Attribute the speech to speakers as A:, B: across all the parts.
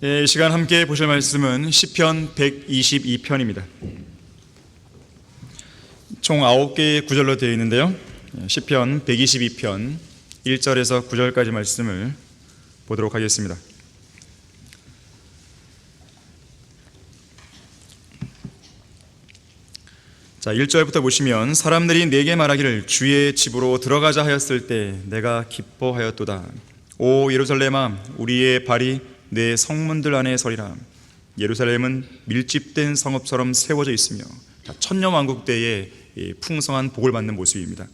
A: 이 시간 함께 보실 말씀은 시편 122편입니다. 총 9개의 구절로 되어 있는데요. 시편 122편 1절에서 9절까지 말씀을 보도록 하겠습니다. 자, 1절부터 보시면 사람들이 내게 말하기를 주의 집으로 들어가자 하였을 때 내가 기뻐하였도다. 오 예루살렘아, 우리의 발이 내 성문들 안에 서리라. 예루살렘은 밀집된 성읍처럼 세워져 있으며 천년왕국 때의 풍성한 복을 받는 모습입니다.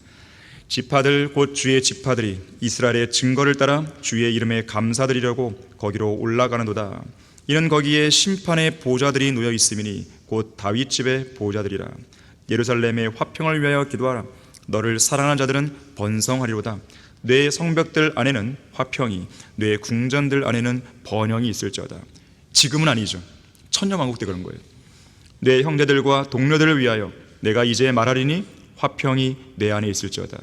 A: 지파들 곧 주의 지파들이 이스라엘의 증거를 따라 주의 이름에 감사드리려고 거기로 올라가는도다. 이는 거기에 심판의 보좌들이 놓여 있음이니 곧 다윗 집의 보좌들이라. 예루살렘의 화평을 위하여 기도하라. 너를 사랑하는 자들은 번성하리로다. 내 성벽들 안에는 화평이, 내 궁전들 안에는 번영이 있을지어다. 지금은 아니죠. 천년왕국 때 그런 거예요. 내 형제들과 동료들을 위하여 내가 이제 말하리니 화평이 내 안에 있을지어다.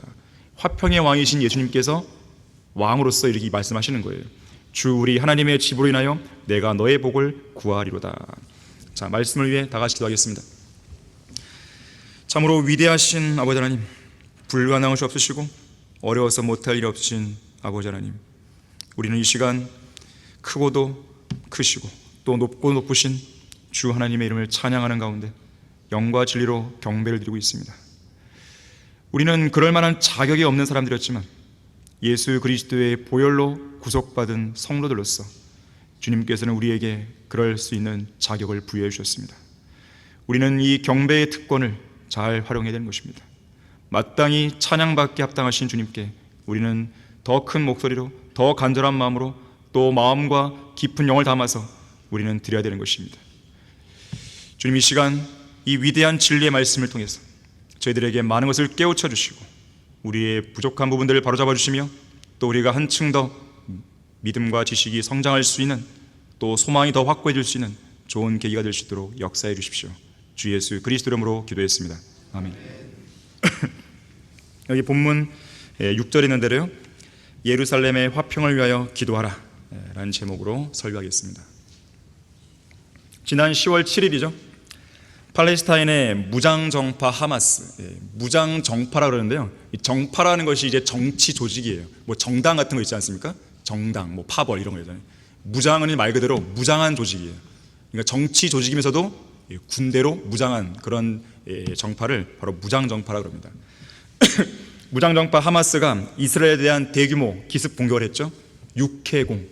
A: 화평의 왕이신 예수님께서 왕으로서 이렇게 말씀하시는 거예요. 주 우리 하나님의 집으로 인하여 내가 너의 복을 구하리로다. 자, 말씀을 위해 다 같이 기도하겠습니다. 참으로 위대하신 아버지 하나님, 불가능한 것이 없으시고 어려워서 못할 일이 없으신 아버지 하나님, 우리는 이 시간 크고도 크시고 또 높고 높으신 주 하나님의 이름을 찬양하는 가운데 영과 진리로 경배를 드리고 있습니다. 우리는 그럴 만한 자격이 없는 사람들이었지만 예수 그리스도의 보혈로 구속받은 성도들로서 주님께서는 우리에게 그럴 수 있는 자격을 부여해 주셨습니다. 우리는 이 경배의 특권을 잘 활용해야 되는 것입니다. 마땅히 찬양받게 합당하신 주님께 우리는 더 큰 목소리로, 더 간절한 마음으로, 또 마음과 깊은 영을 담아서 우리는 드려야 되는 것입니다. 주님, 이 시간 이 위대한 진리의 말씀을 통해서 저희들에게 많은 것을 깨우쳐 주시고 우리의 부족한 부분들을 바로잡아 주시며 또 우리가 한층 더 믿음과 지식이 성장할 수 있는, 또 소망이 더 확고해질 수 있는 좋은 계기가 될 수 있도록 역사해 주십시오. 주 예수 그리스도 이름으로 기도했습니다. 아멘. 여기 본문 6절에 있는 대로요, 예루살렘의 화평을 위하여 기도하라 라는 제목으로 설교하겠습니다. 지난 10월 7일이죠 팔레스타인의 무장정파 하마스, 무장정파라 그러는데요, 정파라는 것이 이제 정치 조직이에요. 뭐 정당 같은 거 있지 않습니까? 정당, 뭐 파벌 이런 거 있잖아요. 무장은 말 그대로 무장한 조직이에요. 그러니까 정치 조직이면서도 군대로 무장한 그런 정파를 바로 무장정파라 그럽니다. 무장정파 하마스가 이스라엘에 대한 대규모 기습 공격을 했죠. 육해공,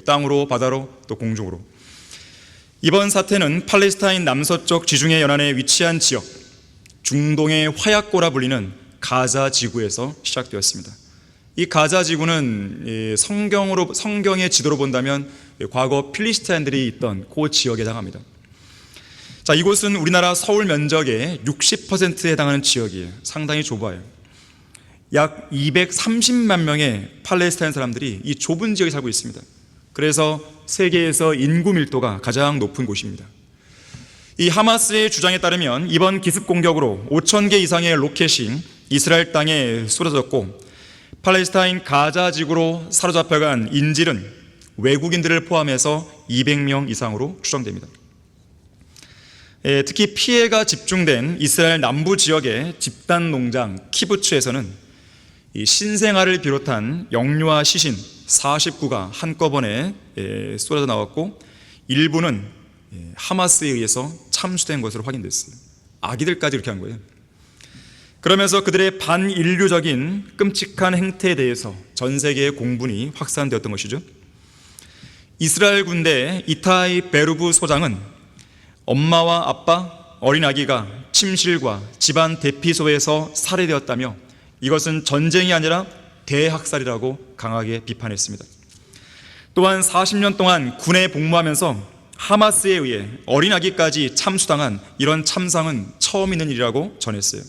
A: 땅으로, 바다로, 또 공중으로. 이번 사태는 팔레스타인 남서쪽 지중해 연안에 위치한 지역, 중동의 화약고라 불리는 가자 지구에서 시작되었습니다. 이 가자 지구는 성경의 지도로 본다면 과거 필리스타인들이 있던 그 지역에 해당합니다. 자, 이곳은 우리나라 서울 면적의 60%에 해당하는 지역이에요. 상당히 좁아요. 약 230만 명의 팔레스타인 사람들이 이 좁은 지역에 살고 있습니다. 그래서 세계에서 인구 밀도가 가장 높은 곳입니다. 이 하마스의 주장에 따르면 이번 기습 공격으로 5,000개 이상의 로켓이 이스라엘 땅에 쏟아졌고, 팔레스타인 가자 지구로 사로잡혀간 인질은 외국인들을 포함해서 200명 이상으로 추정됩니다. 특히 피해가 집중된 이스라엘 남부 지역의 집단 농장 키부츠에서는 이 신생아를 비롯한 영유아 시신 49가 한꺼번에 쏟아져 나왔고, 일부는 하마스에 의해서 참수된 것으로 확인됐어요. 아기들까지 이렇게 한 거예요. 그러면서 그들의 반인류적인 끔찍한 행태에 대해서 전 세계의 공분이 확산되었던 것이죠. 이스라엘 군대 이타이 베루브 소장은 엄마와 아빠, 어린 아기가 침실과 집안 대피소에서 살해되었다며 이것은 전쟁이 아니라 대학살이라고 강하게 비판했습니다. 또한 40년 동안 군에 복무하면서 하마스에 의해 어린 아기까지 참수당한 이런 참상은 처음 있는 일이라고 전했어요.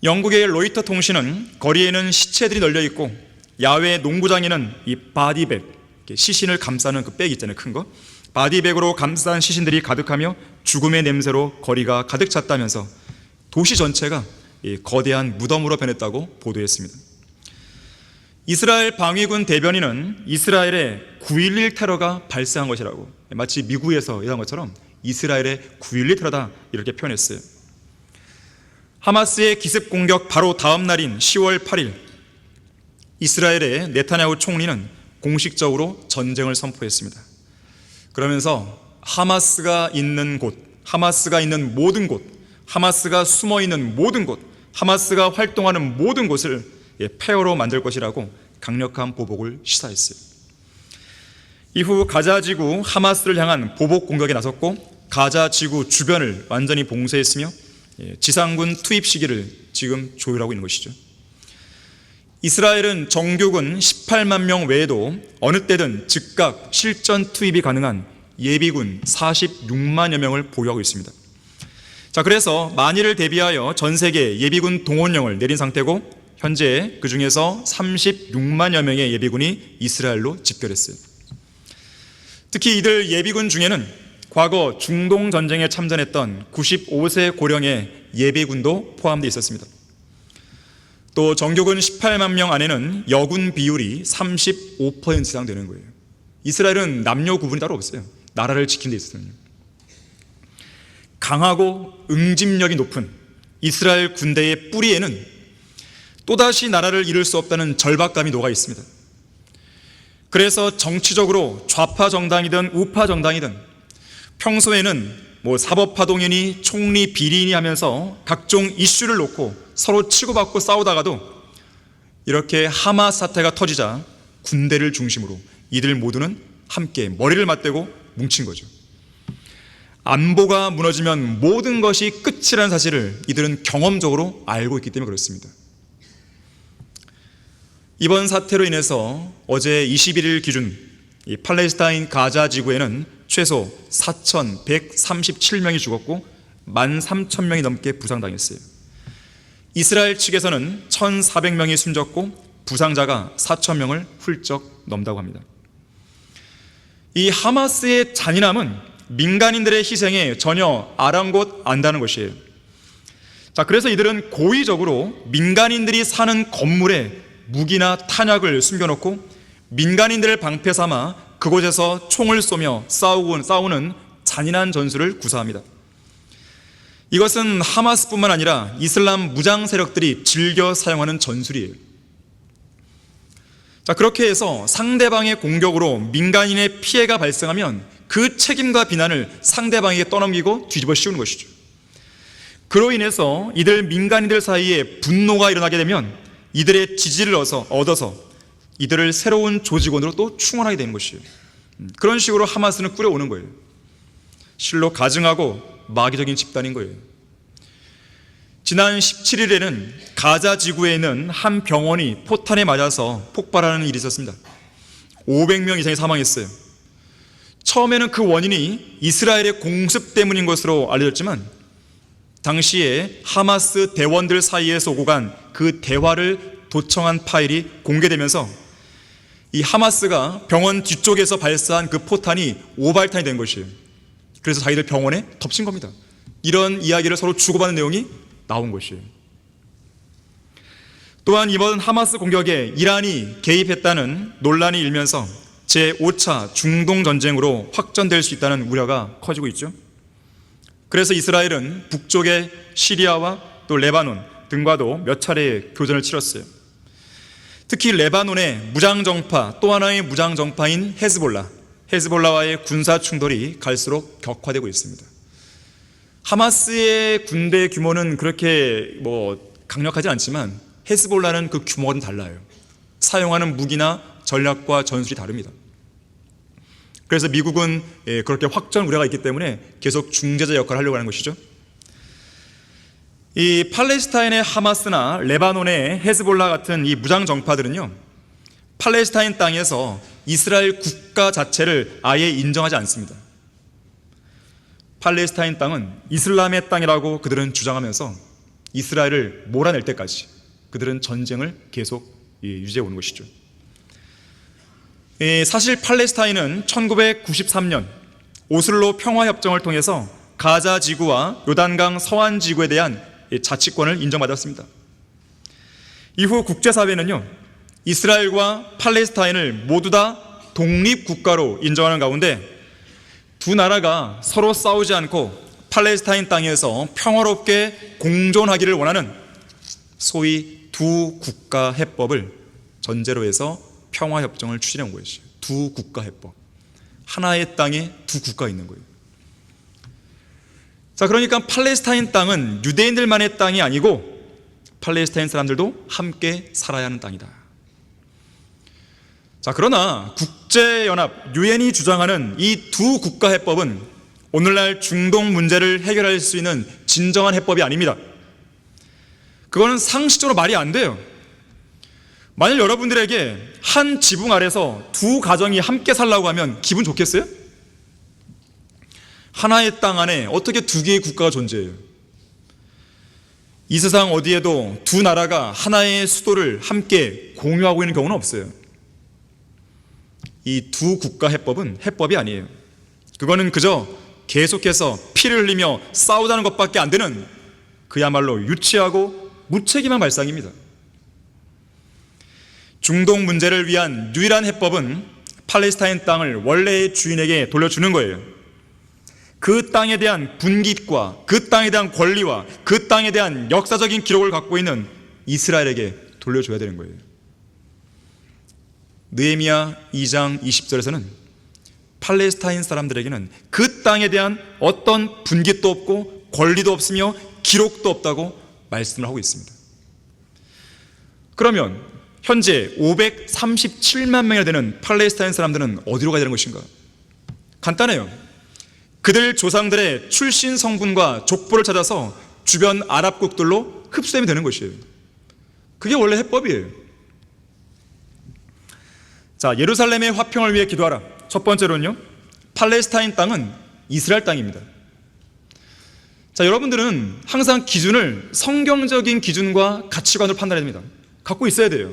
A: 영국의 로이터 통신은 거리에는 시체들이 널려 있고 야외 농구장에는 이 바디백, 시신을 감싸는 그 백 있잖아요, 큰 거. 바디백으로 감싼 시신들이 가득하며 죽음의 냄새로 거리가 가득 찼다면서 도시 전체가 거대한 무덤으로 변했다고 보도했습니다. 이스라엘 방위군 대변인은 이스라엘의 9.11 테러가 발생한 것이라고, 마치 미국에서 일어난 것처럼 이스라엘의 9.11 테러다 이렇게 표현했어요. 하마스의 기습 공격 바로 다음 날인 10월 8일 이스라엘의 네타냐후 총리는 공식적으로 전쟁을 선포했습니다. 그러면서 하마스가 있는 곳, 하마스가 있는 모든 곳, 하마스가 숨어 있는 모든 곳, 하마스가 활동하는 모든 곳을 폐허로 만들 것이라고 강력한 보복을 시사했어요. 이후 가자 지구 하마스를 향한 보복 공격에 나섰고 가자 지구 주변을 완전히 봉쇄했으며 지상군 투입 시기를 지금 조율하고 있는 것이죠. 이스라엘은 정규군 18만 명 외에도 어느 때든 즉각 실전 투입이 가능한 예비군 46만여 명을 보유하고 있습니다. 자, 그래서 만일을 대비하여 전 세계 예비군 동원령을 내린 상태고 현재 그 중에서 36만여 명의 예비군이 이스라엘로 집결했어요. 특히 이들 예비군 중에는 과거 중동 전쟁에 참전했던 95세 고령의 예비군도 포함되어 있었습니다. 또 정규군 18만 명 안에는 여군 비율이 35% 이상 되는 거예요. 이스라엘은 남녀 구분이 따로 없어요. 나라를 지키는 데 있어서는. 강하고 응집력이 높은 이스라엘 군대의 뿌리에는 또다시 나라를 이룰 수 없다는 절박감이 녹아 있습니다. 그래서 정치적으로 좌파 정당이든 우파 정당이든 평소에는 사법파동이니 총리 비리니 하면서 각종 이슈를 놓고 서로 치고받고 싸우다가도 이렇게 하마스 사태가 터지자 군대를 중심으로 이들 모두는 함께 머리를 맞대고 뭉친 거죠. 안보가 무너지면 모든 것이 끝이라는 사실을 이들은 경험적으로 알고 있기 때문에 그렇습니다. 이번 사태로 인해서 어제 21일 기준 이 팔레스타인 가자 지구에는 최소 4,137명이 죽었고 13,000명이 넘게 부상당했어요. 이스라엘 측에서는 1,400명이 숨졌고 부상자가 4,000명을 훌쩍 넘다고 합니다. 이 하마스의 잔인함은 민간인들의 희생에 전혀 아랑곳 안다는 것이에요. 자, 그래서 이들은 고의적으로 민간인들이 사는 건물에 무기나 탄약을 숨겨놓고 민간인들을 방패 삼아 그곳에서 총을 쏘며 싸우는 잔인한 전술을 구사합니다. 이것은 하마스뿐만 아니라 이슬람 무장 세력들이 즐겨 사용하는 전술이에요. 자, 그렇게 해서 상대방의 공격으로 민간인의 피해가 발생하면 그 책임과 비난을 상대방에게 떠넘기고 뒤집어 씌우는 것이죠. 그로 인해서 이들 민간인들 사이에 분노가 일어나게 되면 이들의 지지를 얻어서 이들을 새로운 조직원으로 또 충원하게 되는 것이에요. 그런 식으로 하마스는 꾸려오는 거예요. 실로 가증하고 마귀적인 집단인 거예요. 지난 17일에는 가자 지구에 있는 한 병원이 포탄에 맞아서 폭발하는 일이 있었습니다. 500명 이상이 사망했어요. 처음에는 그 원인이 이스라엘의 공습 때문인 것으로 알려졌지만 당시에 하마스 대원들 사이에서 오고 간 그 대화를 도청한 파일이 공개되면서 이 하마스가 병원 뒤쪽에서 발사한 그 포탄이 오발탄이 된 것이에요. 그래서 자기들 병원에 덮친 겁니다. 이런 이야기를 서로 주고받는 내용이 나온 것이에요. 또한 이번 하마스 공격에 이란이 개입했다는 논란이 일면서 제5차 중동 전쟁으로 확전될 수 있다는 우려가 커지고 있죠. 그래서 이스라엘은 북쪽의 시리아와 또 레바논 등과도 몇 차례 교전을 치렀어요. 특히 레바논의 무장정파, 또 하나의 무장정파인 헤즈볼라와의 군사 충돌이 갈수록 격화되고 있습니다. 하마스의 군대 규모는 그렇게 강력하지 않지만 헤즈볼라는 그 규모는 달라요. 사용하는 무기나 전략과 전술이 다릅니다. 그래서 미국은 그렇게 확전 우려가 있기 때문에 계속 중재자 역할을 하려고 하는 것이죠. 이 팔레스타인의 하마스나 레바논의 헤즈볼라 같은 이 무장 정파들은요, 팔레스타인 땅에서 이스라엘 국가 자체를 아예 인정하지 않습니다. 팔레스타인 땅은 이슬람의 땅이라고 그들은 주장하면서 이스라엘을 몰아낼 때까지 그들은 전쟁을 계속 유지해 오는 것이죠. 사실 팔레스타인은 1993년 오슬로 평화협정을 통해서 가자 지구와 요단강 서안 지구에 대한 자치권을 인정받았습니다. 이후 국제사회는요, 이스라엘과 팔레스타인을 모두 다 독립국가로 인정하는 가운데 두 나라가 서로 싸우지 않고 팔레스타인 땅에서 평화롭게 공존하기를 원하는 소위 두 국가 해법을 전제로 해서 평화협정을 추진해 온 것이죠. 두 국가 해법. 하나의 땅에 두 국가가 있는 거예요. 자, 그러니까 팔레스타인 땅은 유대인들만의 땅이 아니고 팔레스타인 사람들도 함께 살아야 하는 땅이다. 자, 그러나 국제연합 유엔이 주장하는 이 두 국가 해법은 오늘날 중동 문제를 해결할 수 있는 진정한 해법이 아닙니다. 그거는 상식적으로 말이 안 돼요. 만일 여러분들에게 한 지붕 아래서 두 가정이 함께 살라고 하면 기분 좋겠어요? 하나의 땅 안에 어떻게 두 개의 국가가 존재해요? 이 세상 어디에도 두 나라가 하나의 수도를 함께 공유하고 있는 경우는 없어요. 이 두 국가 해법은 해법이 아니에요. 그거는 그저 계속해서 피를 흘리며 싸우자는 것밖에 안 되는 그야말로 유치하고 무책임한 발상입니다. 중동 문제를 위한 유일한 해법은 팔레스타인 땅을 원래의 주인에게 돌려주는 거예요. 그 땅에 대한 분깃과 그 땅에 대한 권리와 그 땅에 대한 역사적인 기록을 갖고 있는 이스라엘에게 돌려줘야 되는 거예요. 느헤미야 2장 20절에서는 팔레스타인 사람들에게는 그 땅에 대한 어떤 분깃도 없고 권리도 없으며 기록도 없다고 말씀을 하고 있습니다. 그러면 현재 537만 명이나 되는 팔레스타인 사람들은 어디로 가야 되는 것인가? 간단해요. 그들 조상들의 출신 성분과 족보를 찾아서 주변 아랍국들로 흡수되면 되는 것이에요. 그게 원래 해법이에요. 자, 예루살렘의 화평을 위해 기도하라. 첫 번째로는요, 팔레스타인 땅은 이스라엘 땅입니다. 자, 여러분들은 항상 기준을 성경적인 기준과 가치관으로 판단해야 됩니다. 갖고 있어야 돼요.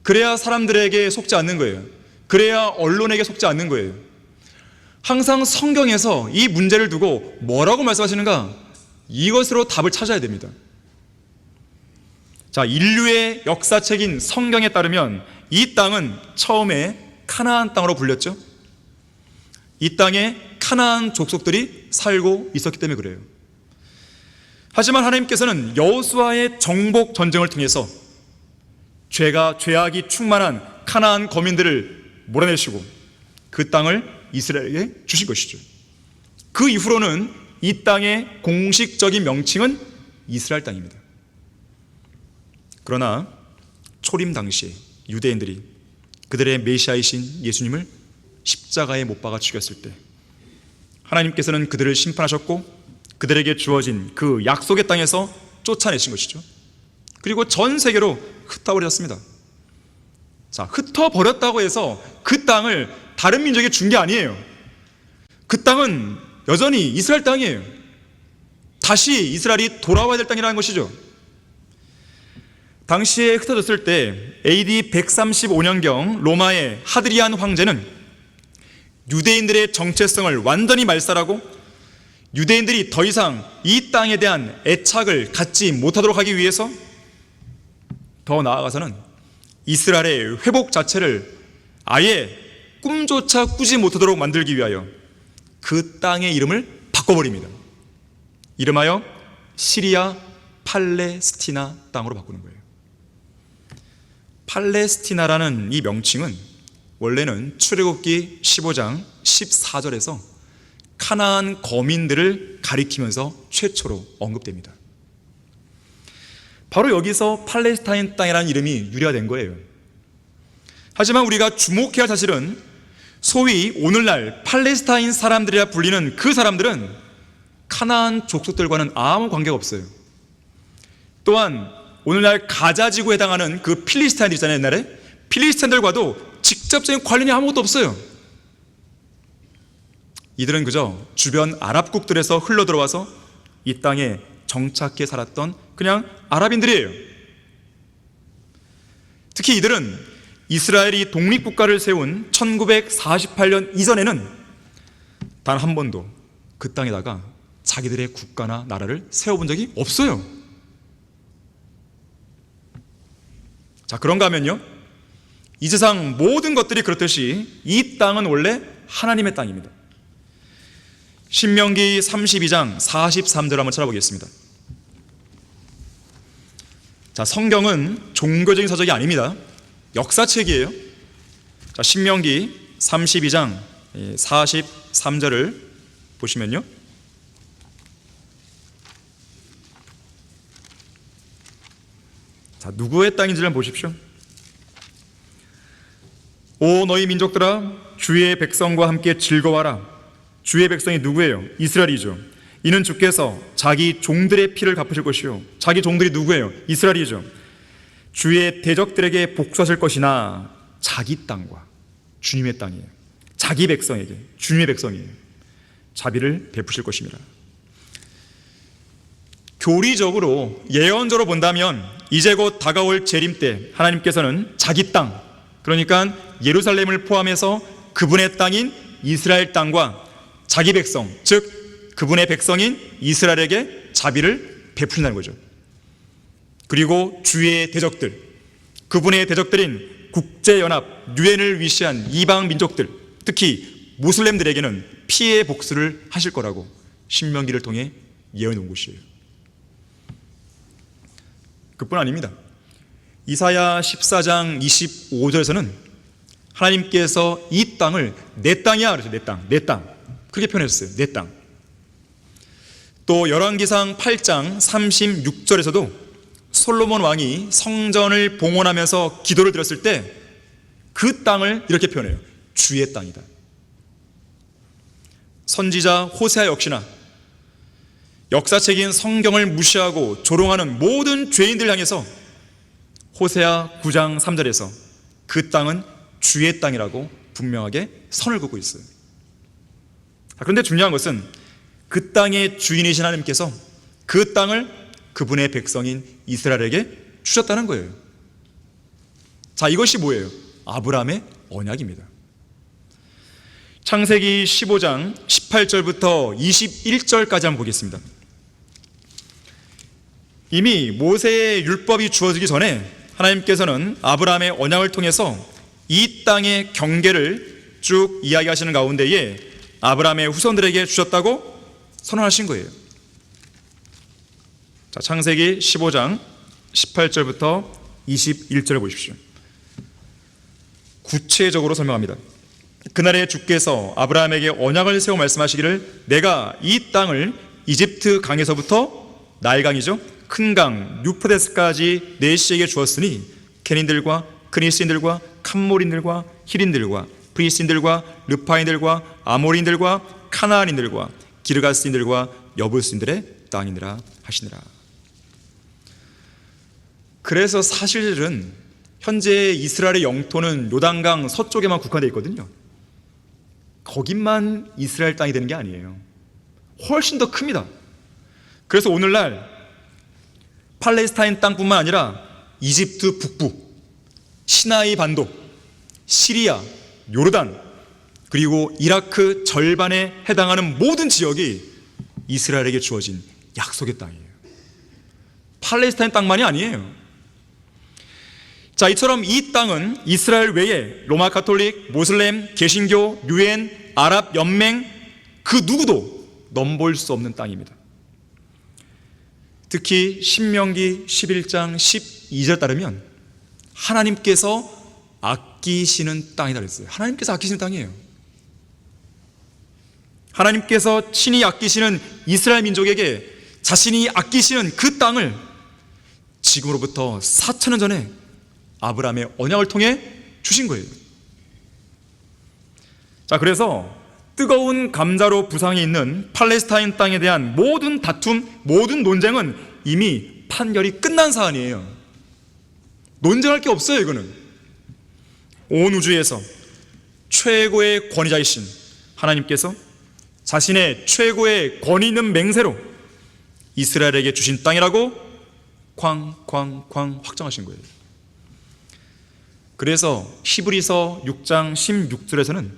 A: 그래야 사람들에게 속지 않는 거예요. 그래야 언론에게 속지 않는 거예요. 항상 성경에서 이 문제를 두고 뭐라고 말씀하시는가? 이것으로 답을 찾아야 됩니다. 자, 인류의 역사책인 성경에 따르면 이 땅은 처음에 카나안 땅으로 불렸죠. 이 땅에 카나안 족속들이 살고 있었기 때문에 그래요. 하지만 하나님께서는 여호수아의 정복 전쟁을 통해서 죄악이 충만한 카나안 거민들을 몰아내시고 그 땅을 이스라엘에게 주신 것이죠. 그 이후로는 이 땅의 공식적인 명칭은 이스라엘 땅입니다. 그러나 초림 당시에 유대인들이 그들의 메시아이신 예수님을 십자가에 못 박아 죽였을 때 하나님께서는 그들을 심판하셨고 그들에게 주어진 그 약속의 땅에서 쫓아내신 것이죠. 그리고 전 세계로 흩어버렸습니다. 자, 흩어버렸다고 해서 그 땅을 다른 민족에 준 게 아니에요. 그 땅은 여전히 이스라엘 땅이에요. 다시 이스라엘이 돌아와야 될 땅이라는 것이죠. 당시에 흩어졌을 때 AD 135년경 로마의 하드리안 황제는 유대인들의 정체성을 완전히 말살하고 유대인들이 더 이상 이 땅에 대한 애착을 갖지 못하도록 하기 위해서 더 나아가서는 이스라엘의 회복 자체를 아예 꿈조차 꾸지 못하도록 만들기 위하여 그 땅의 이름을 바꿔버립니다. 이름하여 시리아 팔레스티나 땅으로 바꾸는 거예요. 팔레스티나라는 이 명칭은 원래는 출애굽기 15장 14절에서 카나안 거민들을 가리키면서 최초로 언급됩니다. 바로 여기서 팔레스타인 땅이라는 이름이 유래가 된 거예요. 하지만 우리가 주목해야 할 사실은 소위 오늘날 팔레스타인 사람들이라 불리는 그 사람들은 카나안 족속들과는 아무 관계가 없어요. 또한 오늘날 가자지구에 해당하는 그 필리스타인들 있잖아요. 옛날에 필리스타인들과도 직접적인 관련이 아무것도 없어요. 이들은 그저 주변 아랍국들에서 흘러들어와서 이 땅에 정착해 살았던 그냥 아랍인들이에요. 특히 이들은 이스라엘이 독립국가를 세운 1948년 이전에는 단 한 번도 그 땅에다가 자기들의 국가나 나라를 세워본 적이 없어요. 자, 그런가 하면요, 이 세상 모든 것들이 그렇듯이 이 땅은 원래 하나님의 땅입니다. 신명기 32장 43절 한번 찾아보겠습니다. 자, 성경은 종교적인 서적이 아닙니다. 역사책이에요. 자, 신명기 32장 43절을 보시면요, 자, 누구의 땅인지를 보십시오. 오 너희 민족들아, 주의 백성과 함께 즐거워하라. 주의 백성이 누구예요? 이스라엘이죠. 이는 주께서 자기 종들의 피를 갚으실 것이요, 자기 종들이 누구예요? 이스라엘이죠. 주의 대적들에게 복수하실 것이나 자기 땅과, 주님의 땅이에요, 자기 백성에게, 주님의 백성이에요, 자비를 베푸실 것입니다. 교리적으로, 예언적으로 본다면 이제 곧 다가올 재림 때 하나님께서는 자기 땅, 그러니까 예루살렘을 포함해서 그분의 땅인 이스라엘 땅과 자기 백성, 즉 그분의 백성인 이스라엘에게 자비를 베푸신다는 거죠. 그리고 주의 대적들, 그분의 대적들인 국제연합, 유엔을 위시한 이방 민족들, 특히 무슬림들에게는 피해 복수를 하실 거라고 신명기를 통해 예언해 온 것이에요. 그뿐 아닙니다. 이사야 14장 25절에서는 하나님께서 이 땅을 내 땅이야 그러죠. 내 땅. 그렇게 표현했어요. 내 땅. 또 열왕기상 8장 36절에서도 솔로몬 왕이 성전을 봉헌하면서 기도를 드렸을 때 그 땅을 이렇게 표현해요. 주의 땅이다. 선지자 호세아 역시나 역사책인 성경을 무시하고 조롱하는 모든 죄인들 향해서 호세아 9장 3절에서 그 땅은 주의 땅이라고 분명하게 선을 긋고 있어요. 그런데 중요한 것은 그 땅의 주인이신 하나님께서 그 땅을 그분의 백성인 이스라엘에게 주셨다는 거예요. 자, 이것이 뭐예요? 아브라함의 언약입니다. 창세기 15장 18절부터 21절까지 한번 보겠습니다. 이미 모세의 율법이 주어지기 전에 하나님께서는 아브라함의 언약을 통해서 이 땅의 경계를 쭉 이야기하시는 가운데에 아브라함의 후손들에게 주셨다고 선언하신 거예요. 자, 창세기 15장 18절부터 21절을 보십시오. 구체적으로 설명합니다. 그날에 주께서 아브라함에게 언약을 세워 말씀하시기를 내가 이 땅을 이집트 강에서부터 나일강이죠, 큰 강 유프레스까지 네 씨에게 주었으니 케닌들과 그니스인들과 캄모린들과 히린들과 브리스인들과 르파인들과 아모린들과 카나안인들과 기르가스인들과 여부스인들의 땅이니라 하시니라. 그래서 사실은 현재 이스라엘의 영토는 요단강 서쪽에만 국한되어 있거든요. 거기만 이스라엘 땅이 되는 게 아니에요. 훨씬 더 큽니다. 그래서 오늘날 팔레스타인 땅뿐만 아니라 이집트 북부, 시나이 반도, 시리아, 요르단, 그리고 이라크 절반에 해당하는 모든 지역이 이스라엘에게 주어진 약속의 땅이에요. 팔레스타인 땅만이 아니에요. 자, 이처럼 이 땅은 이스라엘 외에 로마 가톨릭, 모슬렘, 개신교, 유엔, 아랍 연맹 그 누구도 넘볼 수 없는 땅입니다. 특히 신명기 11장 12절 따르면 하나님께서 아끼시는 땅이다 그랬어요. 하나님께서 아끼시는 땅이에요. 하나님께서 친히 아끼시는 이스라엘 민족에게 자신이 아끼시는 그 땅을 지금으로부터 4,000년 전에 아브라함의 언약을 통해 주신 거예요. 자, 그래서 뜨거운 감자로 부상이 있는 팔레스타인 땅에 대한 모든 다툼, 모든 논쟁은 이미 판결이 끝난 사안이에요. 논쟁할 게 없어요. 이거는 온 우주에서 최고의 권위자이신 하나님께서 자신의 최고의 권위 있는 맹세로 이스라엘에게 주신 땅이라고 쾅쾅쾅 확정하신 거예요. 그래서 히브리서 6장 16절에서는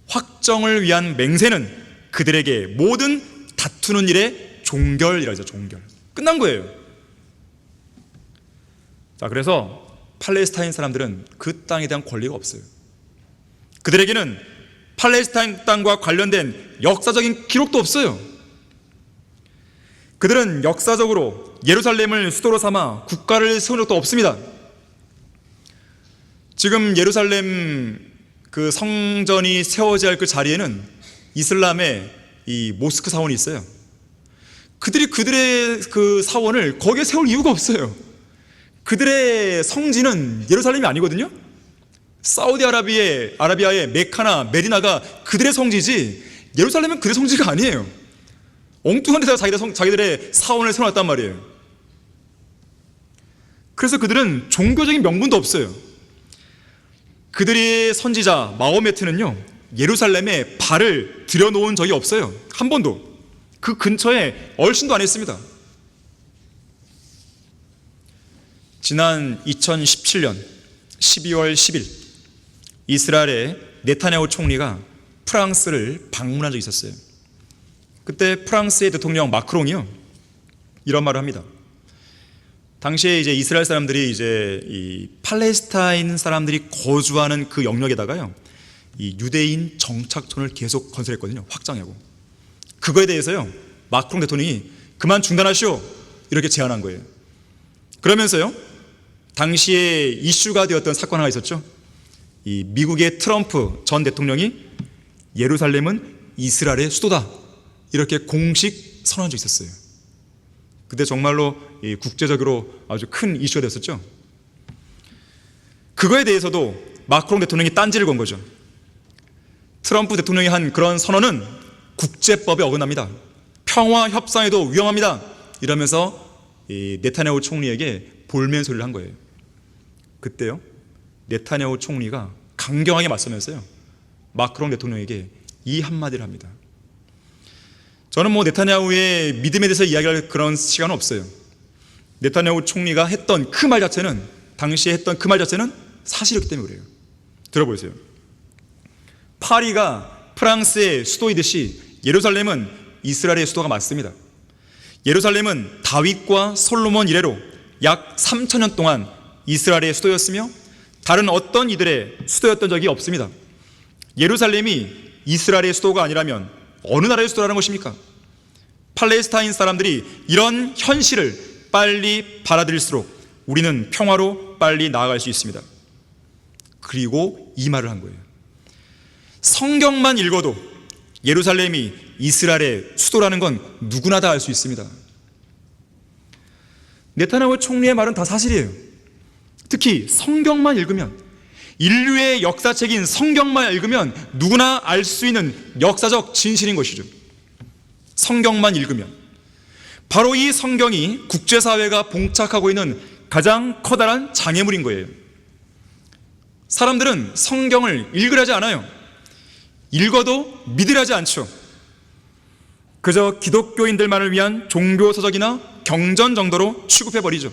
A: 확정을 위한 맹세는 그들에게 모든 다투는 일의 종결이라고 하죠. 종결. 끝난 거예요. 자, 그래서 팔레스타인 사람들은 그 땅에 대한 권리가 없어요. 그들에게는 팔레스타인 땅과 관련된 역사적인 기록도 없어요. 그들은 역사적으로 예루살렘을 수도로 삼아 국가를 세운 적도 없습니다. 지금 예루살렘 그 성전이 세워져야 할 그 자리에는 이슬람의 이 모스크 사원이 있어요. 그들의 그 사원을 거기에 세울 이유가 없어요. 그들의 성지는 예루살렘이 아니거든요. 아라비아의 메카나 메디나가 그들의 성지지 예루살렘은 그들의 성지가 아니에요. 엉뚱한 데다가 자기들의 사원을 세워놨단 말이에요. 그래서 그들은 종교적인 명분도 없어요. 그들의 선지자 마호메트는요, 예루살렘에 발을 들여놓은 적이 없어요. 한 번도. 그 근처에 얼씬도 안 했습니다. 지난 2017년 12월 10일 이스라엘의 네타냐후 총리가 프랑스를 방문한 적이 있었어요. 그때 프랑스의 대통령 마크롱이요, 이런 말을 합니다. 당시에 이제 이스라엘 사람들이 이제 이 팔레스타인 사람들이 거주하는 그 영역에다가요, 이 유대인 정착촌을 계속 건설했거든요. 확장하고. 그거에 대해서요, 마크롱 대통령이 그만 중단하시오, 이렇게 제안한 거예요. 그러면서요, 당시에 이슈가 되었던 사건 하나 있었죠. 이 미국의 트럼프 전 대통령이 예루살렘은 이스라엘의 수도다, 이렇게 공식 선언한 적이 있었어요. 그때 정말로 국제적으로 아주 큰 이슈가 됐었죠. 그거에 대해서도 마크롱 대통령이 딴지를 건 거죠. 트럼프 대통령이 한 그런 선언은 국제법에 어긋납니다. 평화 협상에도 위험합니다, 이러면서 이 네타냐후 총리에게 볼멘 소리를 한 거예요. 그때요, 네타냐후 총리가 강경하게 맞서면서요, 마크롱 대통령에게 이 한마디를 합니다. 저는 네타냐후의 믿음에 대해서 이야기할 그런 시간은 없어요. 네타냐후 총리가 했던 그 말 자체는, 당시에 했던 그 말 자체는 사실이었기 때문에 그래요. 들어보세요. 파리가 프랑스의 수도이듯이 예루살렘은 이스라엘의 수도가 맞습니다. 예루살렘은 다윗과 솔로몬 이래로 약 3,000년 동안 이스라엘의 수도였으며 다른 어떤 이들의 수도였던 적이 없습니다. 예루살렘이 이스라엘의 수도가 아니라면 어느 나라의 수도라는 것입니까? 팔레스타인 사람들이 이런 현실을 빨리 받아들일수록 우리는 평화로 빨리 나아갈 수 있습니다. 그리고 이 말을 한 거예요. 성경만 읽어도 예루살렘이 이스라엘의 수도라는 건 누구나 다 알 수 있습니다. 네타냐후 총리의 말은 다 사실이에요. 특히 성경만 읽으면, 인류의 역사책인 성경만 읽으면 누구나 알 수 있는 역사적 진실인 것이죠. 성경만 읽으면. 바로 이 성경이 국제사회가 봉착하고 있는 가장 커다란 장애물인 거예요. 사람들은 성경을 읽으려지 않아요. 읽어도 믿으려지 않죠. 그저 기독교인들만을 위한 종교서적이나 경전 정도로 취급해버리죠.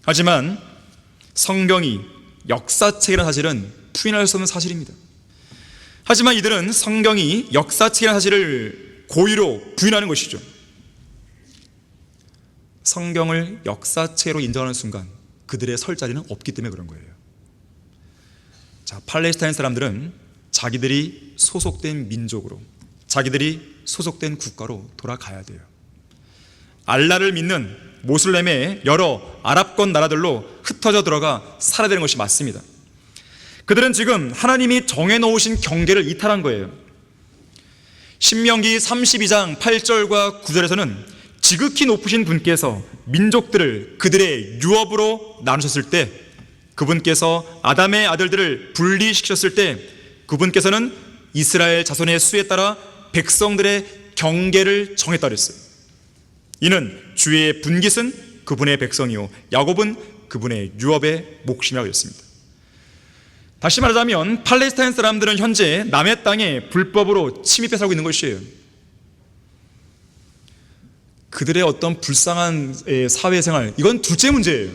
A: 하지만 성경이 역사책이라는 사실은 부인할 수 없는 사실입니다. 하지만 이들은 성경이 역사책이라는 사실을 고의로 부인하는 것이죠. 성경을 역사책으로 인정하는 순간 그들의 설 자리는 없기 때문에 그런 거예요. 자, 팔레스타인 사람들은 자기들이 소속된 민족으로, 자기들이 소속된 국가로 돌아가야 돼요. 알라를 믿는 모슬렘의 여러 아랍권 나라들로 흩어져 들어가 살아야 되는 것이 맞습니다. 그들은 지금 하나님이 정해놓으신 경계를 이탈한 거예요. 신명기 32장 8절과 9절에서는 지극히 높으신 분께서 민족들을 그들의 유업으로 나누셨을 때, 그분께서 아담의 아들들을 분리시켰을 때 그분께서는 이스라엘 자손의 수에 따라 백성들의 경계를 정했다 그랬어요. 이는 주의 분깃은 그분의 백성이요 야곱은 그분의 유업의 몫이라고 했습니다. 다시 말하자면 팔레스타인 사람들은 현재 남의 땅에 불법으로 침입해 살고 있는 것이에요. 그들의 어떤 불쌍한 사회생활, 이건 둘째 문제예요.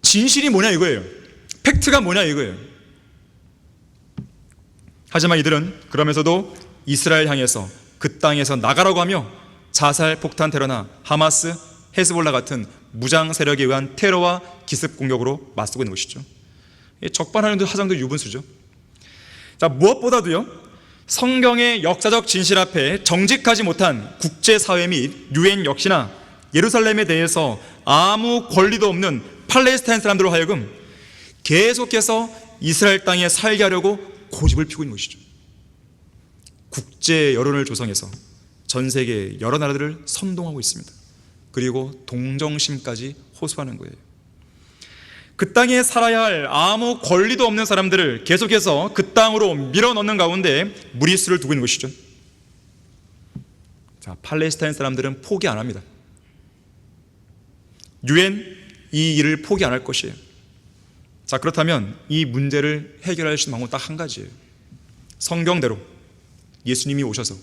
A: 진실이 뭐냐 이거예요. 팩트가 뭐냐 이거예요. 하지만 이들은 그러면서도 이스라엘 향해서 그 땅에서 나가라고 하며 자살 폭탄 테러나 하마스, 헤즈볼라 같은 무장 세력에 의한 테러와 기습 공격으로 맞서고 있는 것이죠. 적반하장도 하장도 유분수죠. 자, 무엇보다도요, 성경의 역사적 진실 앞에 정직하지 못한 국제사회 및 유엔 역시나 예루살렘에 대해서 아무 권리도 없는 팔레스타인 사람들로 하여금 계속해서 이스라엘 땅에 살게 하려고 고집을 피우고 있는 것이죠. 국제 여론을 조성해서 전 세계 여러 나라들을 선동하고 있습니다. 그리고 동정심까지 호소하는 거예요. 그 땅에 살아야 할 아무 권리도 없는 사람들을 계속해서 그 땅으로 밀어넣는 가운데 무리수를 두고 있는 것이죠. 자, 팔레스타인 사람들은 포기 안 합니다. 유엔 이 일을 포기 안 할 것이에요. 자, 그렇다면 이 문제를 해결할 수 있는 방법은 딱 한 가지예요. 성경대로 예수님이 오셔서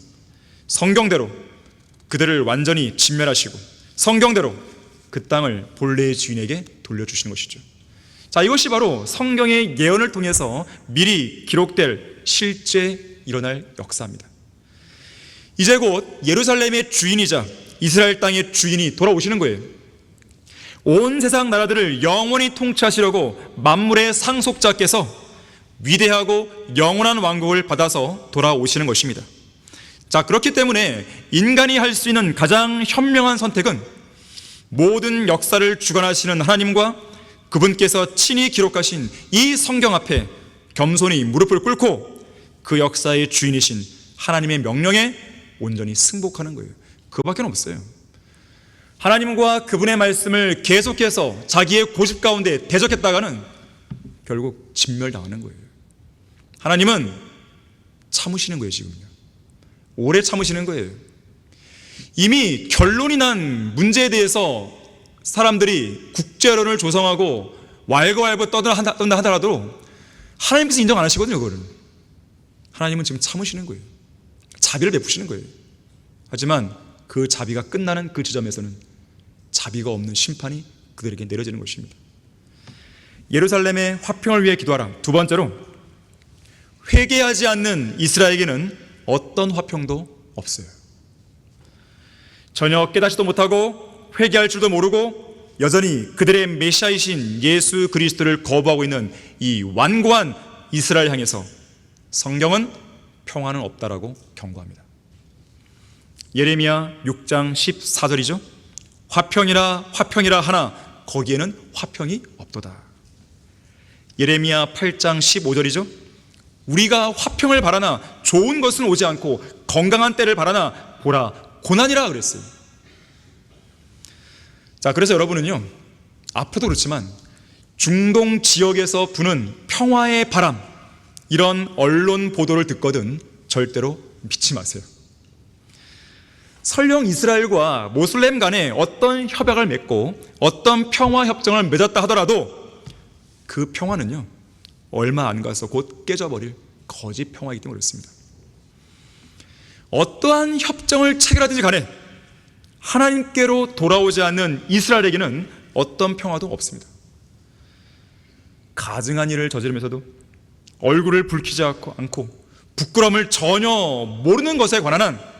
A: 성경대로 그들을 완전히 진멸하시고 성경대로 그 땅을 본래의 주인에게 돌려주시는 것이죠. 자, 이것이 바로 성경의 예언을 통해서 미리 기록될 실제 일어날 역사입니다. 이제 곧 예루살렘의 주인이자 이스라엘 땅의 주인이 돌아오시는 거예요. 온 세상 나라들을 영원히 통치하시려고 만물의 상속자께서 위대하고 영원한 왕국을 받아서 돌아오시는 것입니다. 자, 그렇기 때문에 인간이 할 수 있는 가장 현명한 선택은 모든 역사를 주관하시는 하나님과 그분께서 친히 기록하신 이 성경 앞에 겸손히 무릎을 꿇고 그 역사의 주인이신 하나님의 명령에 온전히 승복하는 거예요. 그밖에 없어요. 하나님과 그분의 말씀을 계속해서 자기의 고집 가운데 대적했다가는 결국 진멸당하는 거예요. 하나님은 참으시는 거예요. 지금요, 오래 참으시는 거예요. 이미 결론이 난 문제에 대해서 사람들이 국제여론을 조성하고 왈가왈부 떠든다 하더라도 하나님께서 인정 안 하시거든요. 그거는 하나님은 지금 참으시는 거예요. 자비를 베푸시는 거예요. 하지만 그 자비가 끝나는 그 지점에서는 자비가 없는 심판이 그들에게 내려지는 것입니다. 예루살렘의 화평을 위해 기도하라. 두 번째로, 회개하지 않는 이스라엘에게는 어떤 화평도 없어요. 전혀 깨닫지도 못하고 회개할 줄도 모르고 여전히 그들의 메시아이신 예수 그리스도를 거부하고 있는 이 완고한 이스라엘 향해서 성경은 평화는 없다라고 경고합니다. 예레미야 6장 14절이죠. 화평이라 화평이라 하나 거기에는 화평이 없도다. 예레미야 8장 15절이죠. 우리가 화평을 바라나 좋은 것은 오지 않고 건강한 때를 바라나 보라 고난이라 그랬어요. 자, 그래서 여러분은요, 앞으로도 그렇지만 중동 지역에서 부는 평화의 바람, 이런 언론 보도를 듣거든 절대로 믿지 마세요. 설령 이스라엘과 모슬렘 간에 어떤 협약을 맺고 어떤 평화 협정을 맺었다 하더라도 그 평화는요, 얼마 안 가서 곧 깨져버릴 거짓 평화이기 때문에 그렇습니다. 어떠한 협정을 체결하든지 간에 하나님께로 돌아오지 않는 이스라엘에게는 어떤 평화도 없습니다. 가증한 일을 저지르면서도 얼굴을 붉히지 않고 부끄러움을 전혀 모르는 것에 관한 한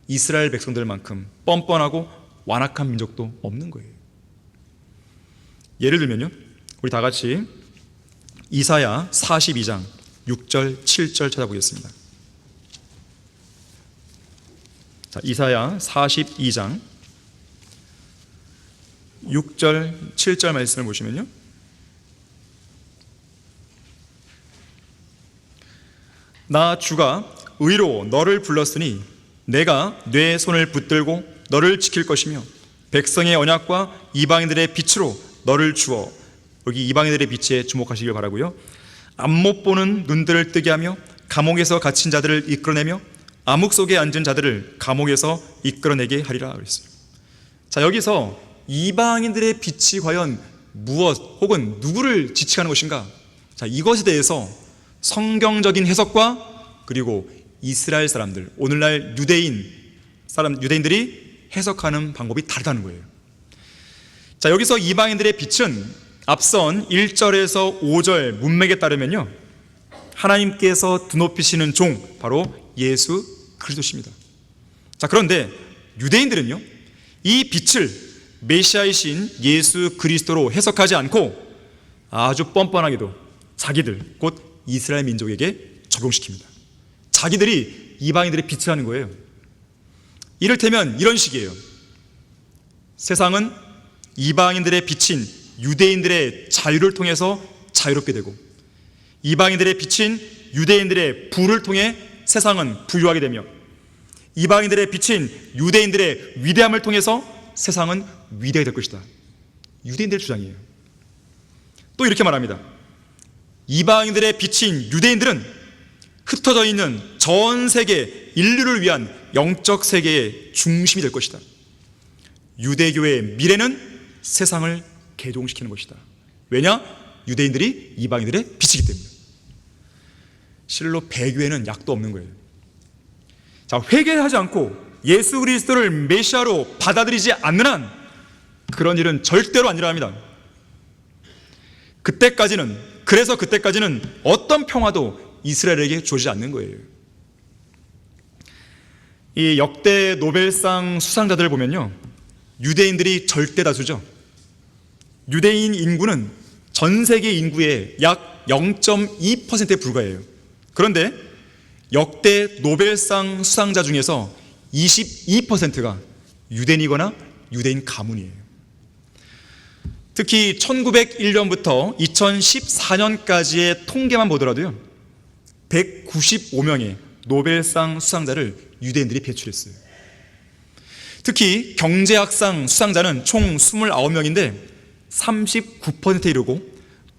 A: 이스라엘 백성들만큼 뻔뻔하고 완악한 민족도 없는 거예요. 예를 들면요, 우리 다 같이 이사야 42장 6절 7절 찾아보겠습니다. 자, 이사야 42장 6절 7절 말씀을 보시면요, 나 주가 의로 너를 불렀으니 내가 내 손을 붙들고 너를 지킬 것이며 백성의 언약과 이방인들의 빛으로 너를 주어, 여기 이방인들의 빛에 주목하시길 바라고요, 안못 보는 눈들을 뜨게 하며 감옥에서 갇힌 자들을 이끌어내며 암흑 속에 앉은 자들을 감옥에서 이끌어내게 하리라 그랬어요. 자, 여기서 이방인들의 빛이 과연 무엇 혹은 누구를 지칭하는 것인가? 자, 이것에 대해서 성경적인 해석과 그리고 이스라엘 사람들, 오늘날 유대인들이 해석하는 방법이 다르다는 거예요. 자, 여기서 이방인들의 빛은 앞선 1절에서 5절 문맥에 따르면요, 하나님께서 드높이시는 종, 바로 예수 그리스도십니다. 자, 그런데 유대인들은요, 이 빛을 메시아이신 예수 그리스도로 해석하지 않고 아주 뻔뻔하게도 자기들, 곧 이스라엘 민족에게 적용시킵니다. 자기들이 이방인들의 빛을 하는 거예요. 이를테면 이런 식이에요. 세상은 이방인들의 빛인 유대인들의 자유를 통해서 자유롭게 되고, 이방인들의 빛인 유대인들의 부를 통해 세상은 부유하게 되며, 이방인들의 빛인 유대인들의 위대함을 통해서 세상은 위대하게 될 것이다. 유대인들의 주장이에요. 또 이렇게 말합니다. 이방인들의 빛인 유대인들은 흩어져 있는 전 세계 인류를 위한 영적 세계의 중심이 될 것이다. 유대교의 미래는 세상을 개종시키는 것이다. 왜냐? 유대인들이 이방인들의 빛이기 때문에. 실로 배교에는 약도 없는 거예요. 자, 회개하지 않고 예수 그리스도를 메시아로 받아들이지 않는 한 그런 일은 절대로 안 일어납니다. 그래서 그때까지는 어떤 평화도 이스라엘에게 주어지지 않는 거예요. 이 역대 노벨상 수상자들을 보면요, 유대인들이 절대 다수죠. 유대인 인구는 전 세계 인구의 약 0.2%에 불과해요. 그런데 역대 노벨상 수상자 중에서 22%가 유대인이거나 유대인 가문이에요. 특히 1901년부터 2014년까지의 통계만 보더라도요, 195명의 노벨상 수상자를 유대인들이 배출했어요. 특히 경제학상 수상자는 총 29명인데 39%에 이르고,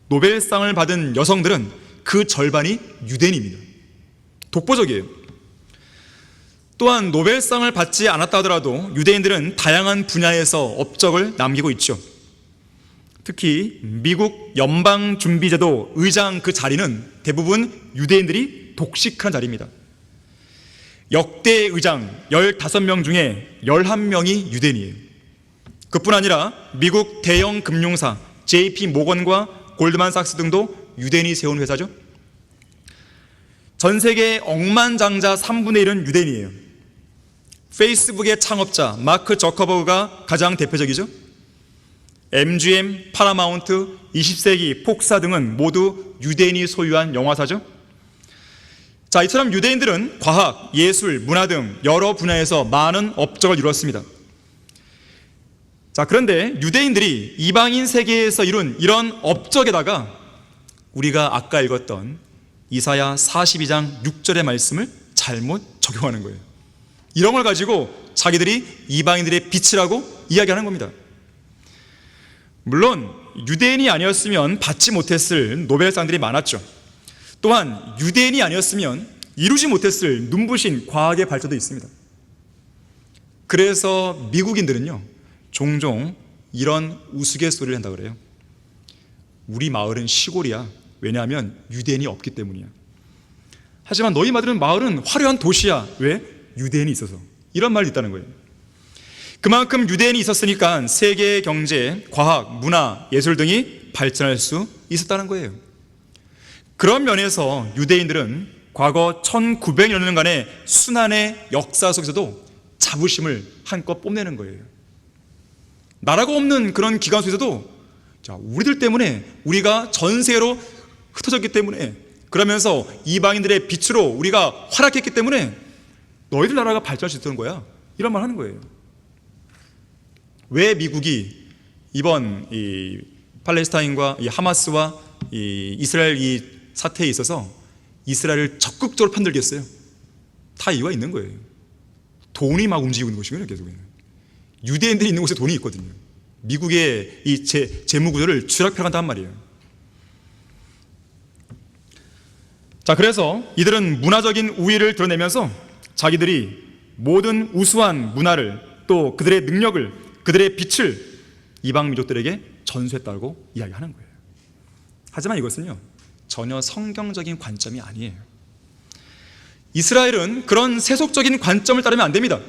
A: 노벨상을 받은 여성들은 그 절반이 유대인입니다. 독보적이에요. 또한 노벨상을 받지 않았다 하더라도 유대인들은 다양한 분야에서 업적을 남기고 있죠. 특히 미국 연방준비제도 의장 그 자리는 대부분 유대인들이 독식한 자리입니다. 역대 의장 15명 중에 11명이 유대인이에요. 그뿐 아니라 미국 대형 금융사 JP 모건과 골드만삭스 등도 유대인이 세운 회사죠. 전 세계 억만장자 3분의 1은 유대인이에요. 페이스북의 창업자 마크 저커버그가 가장 대표적이죠. MGM, 파라마운트, 20세기, 폭사 등은 모두 유대인이 소유한 영화사죠. 자, 이처럼 유대인들은 과학, 예술, 문화 등 여러 분야에서 많은 업적을 이루었습니다. 자, 그런데 유대인들이 이방인 세계에서 이룬 이런 업적에다가 우리가 아까 읽었던 이사야 42장 6절의 말씀을 잘못 적용하는 거예요. 이런 걸 가지고 자기들이 이방인들의 빛이라고 이야기하는 겁니다. 물론 유대인이 아니었으면 받지 못했을 노벨상들이 많았죠. 또한 유대인이 아니었으면 이루지 못했을 눈부신 과학의 발전도 있습니다. 그래서 미국인들은요, 종종 이런 우스갯소리를 한다고 그래요. 우리 마을은 시골이야. 왜냐하면 유대인이 없기 때문이야. 하지만 너희 마을은 화려한 도시야. 왜? 유대인이 있어서. 이런 말이 있다는 거예요. 그만큼 유대인이 있었으니까 세계의 경제, 과학, 문화, 예술 등이 발전할 수 있었다는 거예요. 그런 면에서 유대인들은 과거 1900여 년간의 순환의 역사 속에서도 자부심을 한껏 뽐내는 거예요. 나라가 없는 그런 기간 속에서도 자, 우리들 때문에 우리가 전 세계로 흩어졌기 때문에, 그러면서 이방인들의 빛으로 우리가 활약했기 때문에 너희들 나라가 발전할 수 있다는 거야. 이런 말 하는 거예요. 왜 미국이 이번 이 팔레스타인과 이 하마스와 이 이스라엘 이 사태에 있어서 이스라엘을 적극적으로 편들겠어요? 다 이유가 있는 거예요. 돈이 막 움직이고 있는 것이고요. 계속 유대인들이 있는 곳에 돈이 있거든요. 미국의 이 재무 구조를 쥐락펴락한단 말이에요. 자, 그래서 이들은 문화적인 우위를 드러내면서 자기들이 모든 우수한 문화를, 또 그들의 능력을, 그들의 빛을 이방 민족들에게 전수했다고 이야기하는 거예요. 하지만 이것은요, 전혀 성경적인 관점이 아니에요. 이스라엘은 그런 세속적인 관점을 따르면 안 됩니다.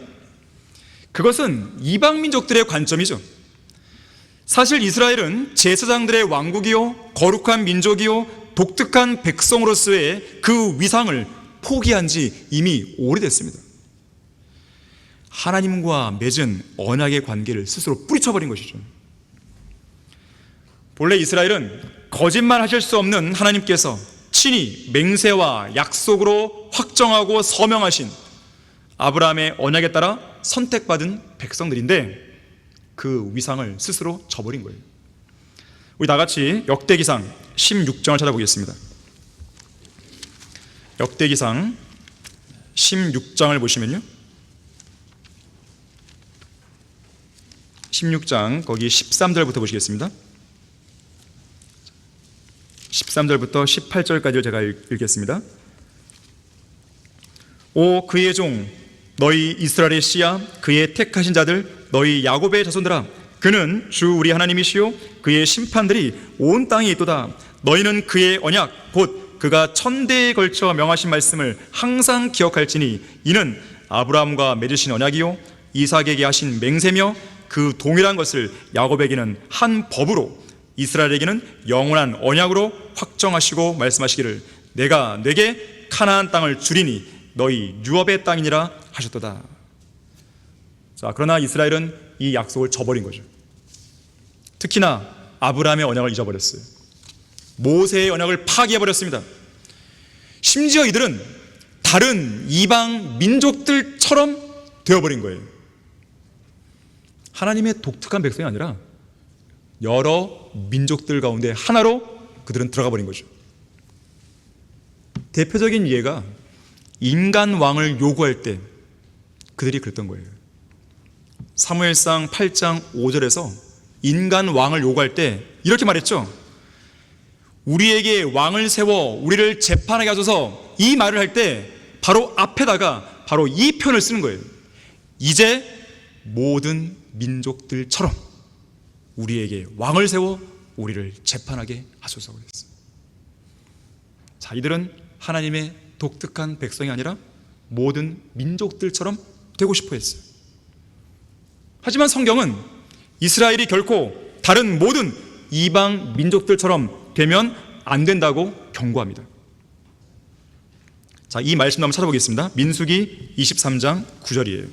A: 그것은 이방 민족들의 관점이죠. 사실 이스라엘은 제사장들의 왕국이요, 거룩한 민족이요, 독특한 백성으로서의 그 위상을 포기한 지 이미 오래됐습니다. 하나님과 맺은 언약의 관계를 스스로 뿌리쳐버린 것이죠. 본래 이스라엘은 거짓말하실 수 없는 하나님께서 친히 맹세와 약속으로 확정하고 서명하신 아브라함의 언약에 따라 선택받은 백성들인데 그 위상을 스스로 저버린 거예요. 우리 다같이 역대기상 16장을 찾아보겠습니다. 역대기상 16장을 보시면요, 16장 거기 13절부터 보시겠습니다. 13절부터 18절까지를 제가 읽겠습니다. 오 그의 종 너희 이스라엘의 씨야, 그의 택하신 자들 너희 야곱의 자손들아, 그는 주 우리 하나님이시요 그의 심판들이 온 땅에 있도다. 너희는 그의 언약 곧 그가 천대에 걸쳐 명하신 말씀을 항상 기억할지니 이는 아브라함과 맺으신 언약이요 이삭에게 하신 맹세며 그 동일한 것을 야곱에게는 한 법으로 이스라엘에게는 영원한 언약으로 확정하시고 말씀하시기를 내가 내게 가나안 땅을 주리니 너희 유업의 땅이니라 하셨도다. 자, 그러나 이스라엘은 이 약속을 저버린 거죠. 특히나 아브라함의 언약을 잊어버렸어요. 모세의 언약을 파기해버렸습니다. 심지어 이들은 다른 이방 민족들처럼 되어버린 거예요. 하나님의 독특한 백성이 아니라 여러 민족들 가운데 하나로 그들은 들어가 버린 거죠. 대표적인 예가 인간 왕을 요구할 때 그들이 그랬던 거예요. 사무엘상 8장 5절에서 인간 왕을 요구할 때 이렇게 말했죠. 우리에게 왕을 세워 우리를 재판하게 하소서. 이 말을 할 때 바로 앞에다가 바로 이 표현을 쓰는 거예요. 이제 모든 민족들처럼 우리에게 왕을 세워 우리를 재판하게 하소서 그랬어요. 자, 이들은 하나님의 독특한 백성이 아니라 모든 민족들처럼 되고 싶어 했어요. 하지만 성경은 이스라엘이 결코 다른 모든 이방 민족들처럼 되면 안 된다고 경고합니다. 자, 이 말씀 한번 찾아보겠습니다. 민수기 23장 9절이에요.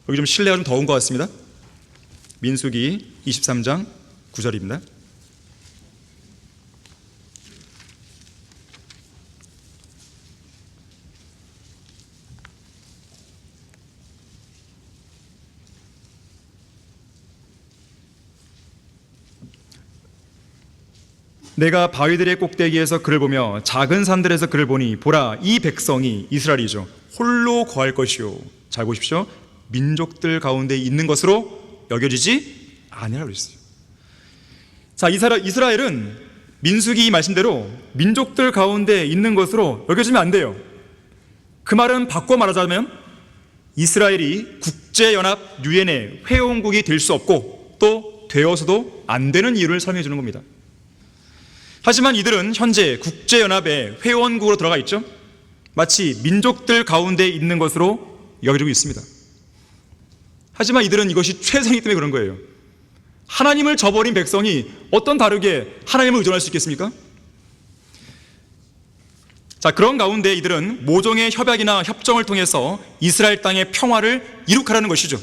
A: 여기 좀 실내가 좀 더운 것 같습니다. 민수기 23장 9절입니다. 내가 바위들의 꼭대기에서 그를 보며 작은 산들에서 그를 보니 보라 이 백성이 이스라엘이죠. 홀로 거할 것이요. 잘 보십시오. 민족들 가운데 있는 것으로 여겨지지 아니라고 그랬어요. 자, 이스라엘은 민수기 말씀대로 민족들 가운데 있는 것으로 여겨지면 안 돼요. 그 말은 바꿔 말하자면 이스라엘이 국제연합 유엔의 회원국이 될 수 없고 또 되어서도 안 되는 이유를 설명해 주는 겁니다. 하지만 이들은 현재 국제연합의 회원국으로 들어가 있죠. 마치 민족들 가운데 있는 것으로 여겨지고 있습니다. 하지만 이들은 이것이 최선이기 때문에 그런 거예요. 하나님을 저버린 백성이 어떤 다르게 하나님을 의존할 수 있겠습니까? 자, 그런 가운데 이들은 모종의 협약이나 협정을 통해서 이스라엘 땅의 평화를 이룩하라는 것이죠.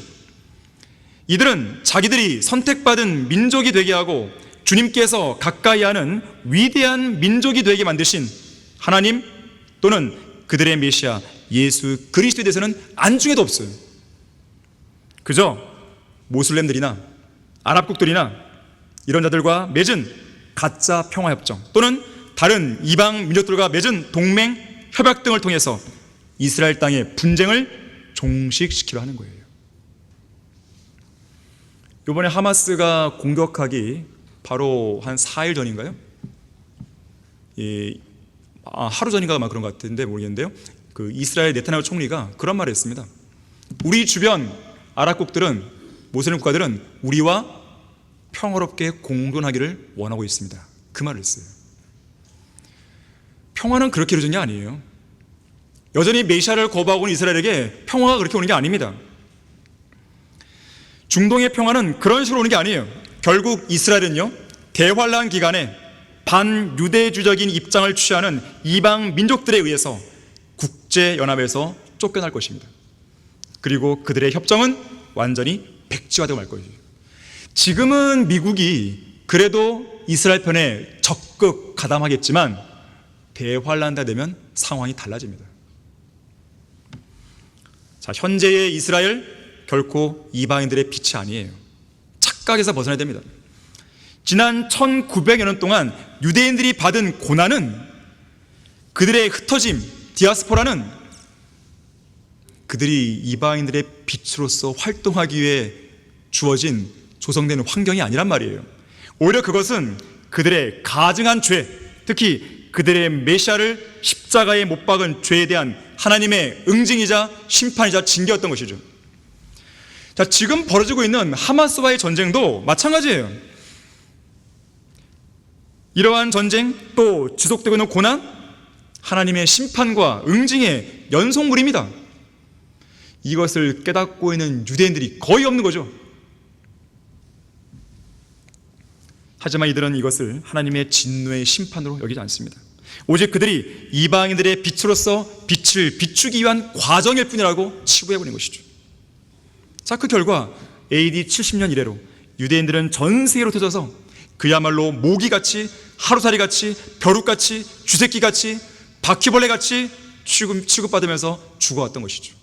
A: 이들은 자기들이 선택받은 민족이 되게 하고 주님께서 가까이 하는 위대한 민족이 되게 만드신 하나님 또는 그들의 메시아 예수 그리스도에 대해서는 안중에도 없어요. 그저 모슬렘들이나 아랍국들이나 이런 자들과 맺은 가짜 평화협정 또는 다른 이방 민족들과 맺은 동맹 협약 등을 통해서 이스라엘 땅의 분쟁을 종식시키려 하는 거예요. 이번에 하마스가 공격하기 바로 한 4일 전인가요? 하루 전인가 막 그런 것 같은데 모르겠는데요. 그 이스라엘 네타냐후 총리가 그런 말을 했습니다. 우리 주변 아랍국들은 모슬렘 국가들은 우리와 평화롭게 공존하기를 원하고 있습니다. 그 말을 했어요. 평화는 그렇게 이루어진 게 아니에요. 여전히 메시아를 거부하고 있는 이스라엘에게 평화가 그렇게 오는 게 아닙니다. 중동의 평화는 그런 식으로 오는 게 아니에요. 결국 이스라엘은요, 대환란 기간에 반유대주적인 입장을 취하는 이방 민족들에 의해서 국제연합에서 쫓겨날 것입니다. 그리고 그들의 협정은 완전히 백지화되고 말 거예요. 지금은 미국이 그래도 이스라엘 편에 적극 가담하겠지만 대환란 때 되면 상황이 달라집니다. 자, 현재의 이스라엘 결코 이방인들의 빛이 아니에요. 착각에서 벗어나야 됩니다. 지난 1900여 년 동안 유대인들이 받은 고난은, 그들의 흩어짐, 디아스포라는 그들이 이방인들의 빛으로서 활동하기 위해 주어진 조성된 환경이 아니란 말이에요. 오히려 그것은 그들의 가증한 죄, 특히 그들의 메시아를 십자가에 못 박은 죄에 대한 하나님의 응징이자 심판이자 징계였던 것이죠. 자, 지금 벌어지고 있는 하마스와의 전쟁도 마찬가지예요. 이러한 전쟁, 또 지속되고 있는 고난, 하나님의 심판과 응징의 연속물입니다. 이것을 깨닫고 있는 유대인들이 거의 없는 거죠. 하지만 이들은 이것을 하나님의 진노의 심판으로 여기지 않습니다. 오직 그들이 이방인들의 빛으로서 빛을 비추기 위한 과정일 뿐이라고 치부해버린 것이죠. 자, 그 결과 AD 70년 이래로 유대인들은 전 세계로 흩어져서 그야말로 모기같이, 하루살이같이, 벼룩같이, 쥐새끼같이, 바퀴벌레같이 취급받으면서 죽어왔던 것이죠.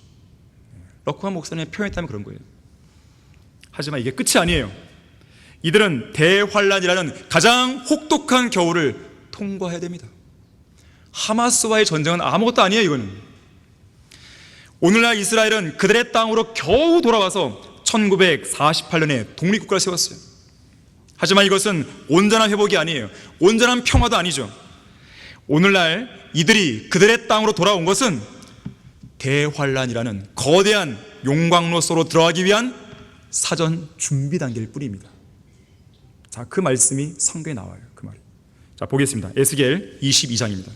A: 럭커한 목사님의 표현에 따르면 그런 거예요. 하지만 이게 끝이 아니에요. 이들은 대환란이라는 가장 혹독한 겨울을 통과해야 됩니다. 하마스와의 전쟁은 아무것도 아니에요. 이거는 오늘날 이스라엘은 그들의 땅으로 겨우 돌아와서 1948년에 독립국가를 세웠어요. 하지만 이것은 온전한 회복이 아니에요. 온전한 평화도 아니죠. 오늘날 이들이 그들의 땅으로 돌아온 것은 대환란이라는 거대한 용광로소로 들어가기 위한 사전 준비 단계일 뿐입니다. 자, 그 말씀이 성경에 나와요. 그 말이. 자, 보겠습니다. 에스겔 22장입니다.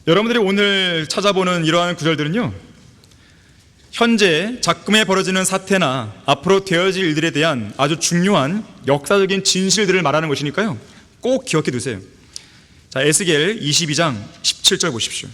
A: 여러분들이 오늘 찾아보는 이러한 구절들은요, 현재 작금에 벌어지는 사태나 앞으로 되어질 일들에 대한 아주 중요한 역사적인 진실들을 말하는 것이니까요, 꼭 기억해 두세요. 자, 에스겔 22장 17절 보십시오.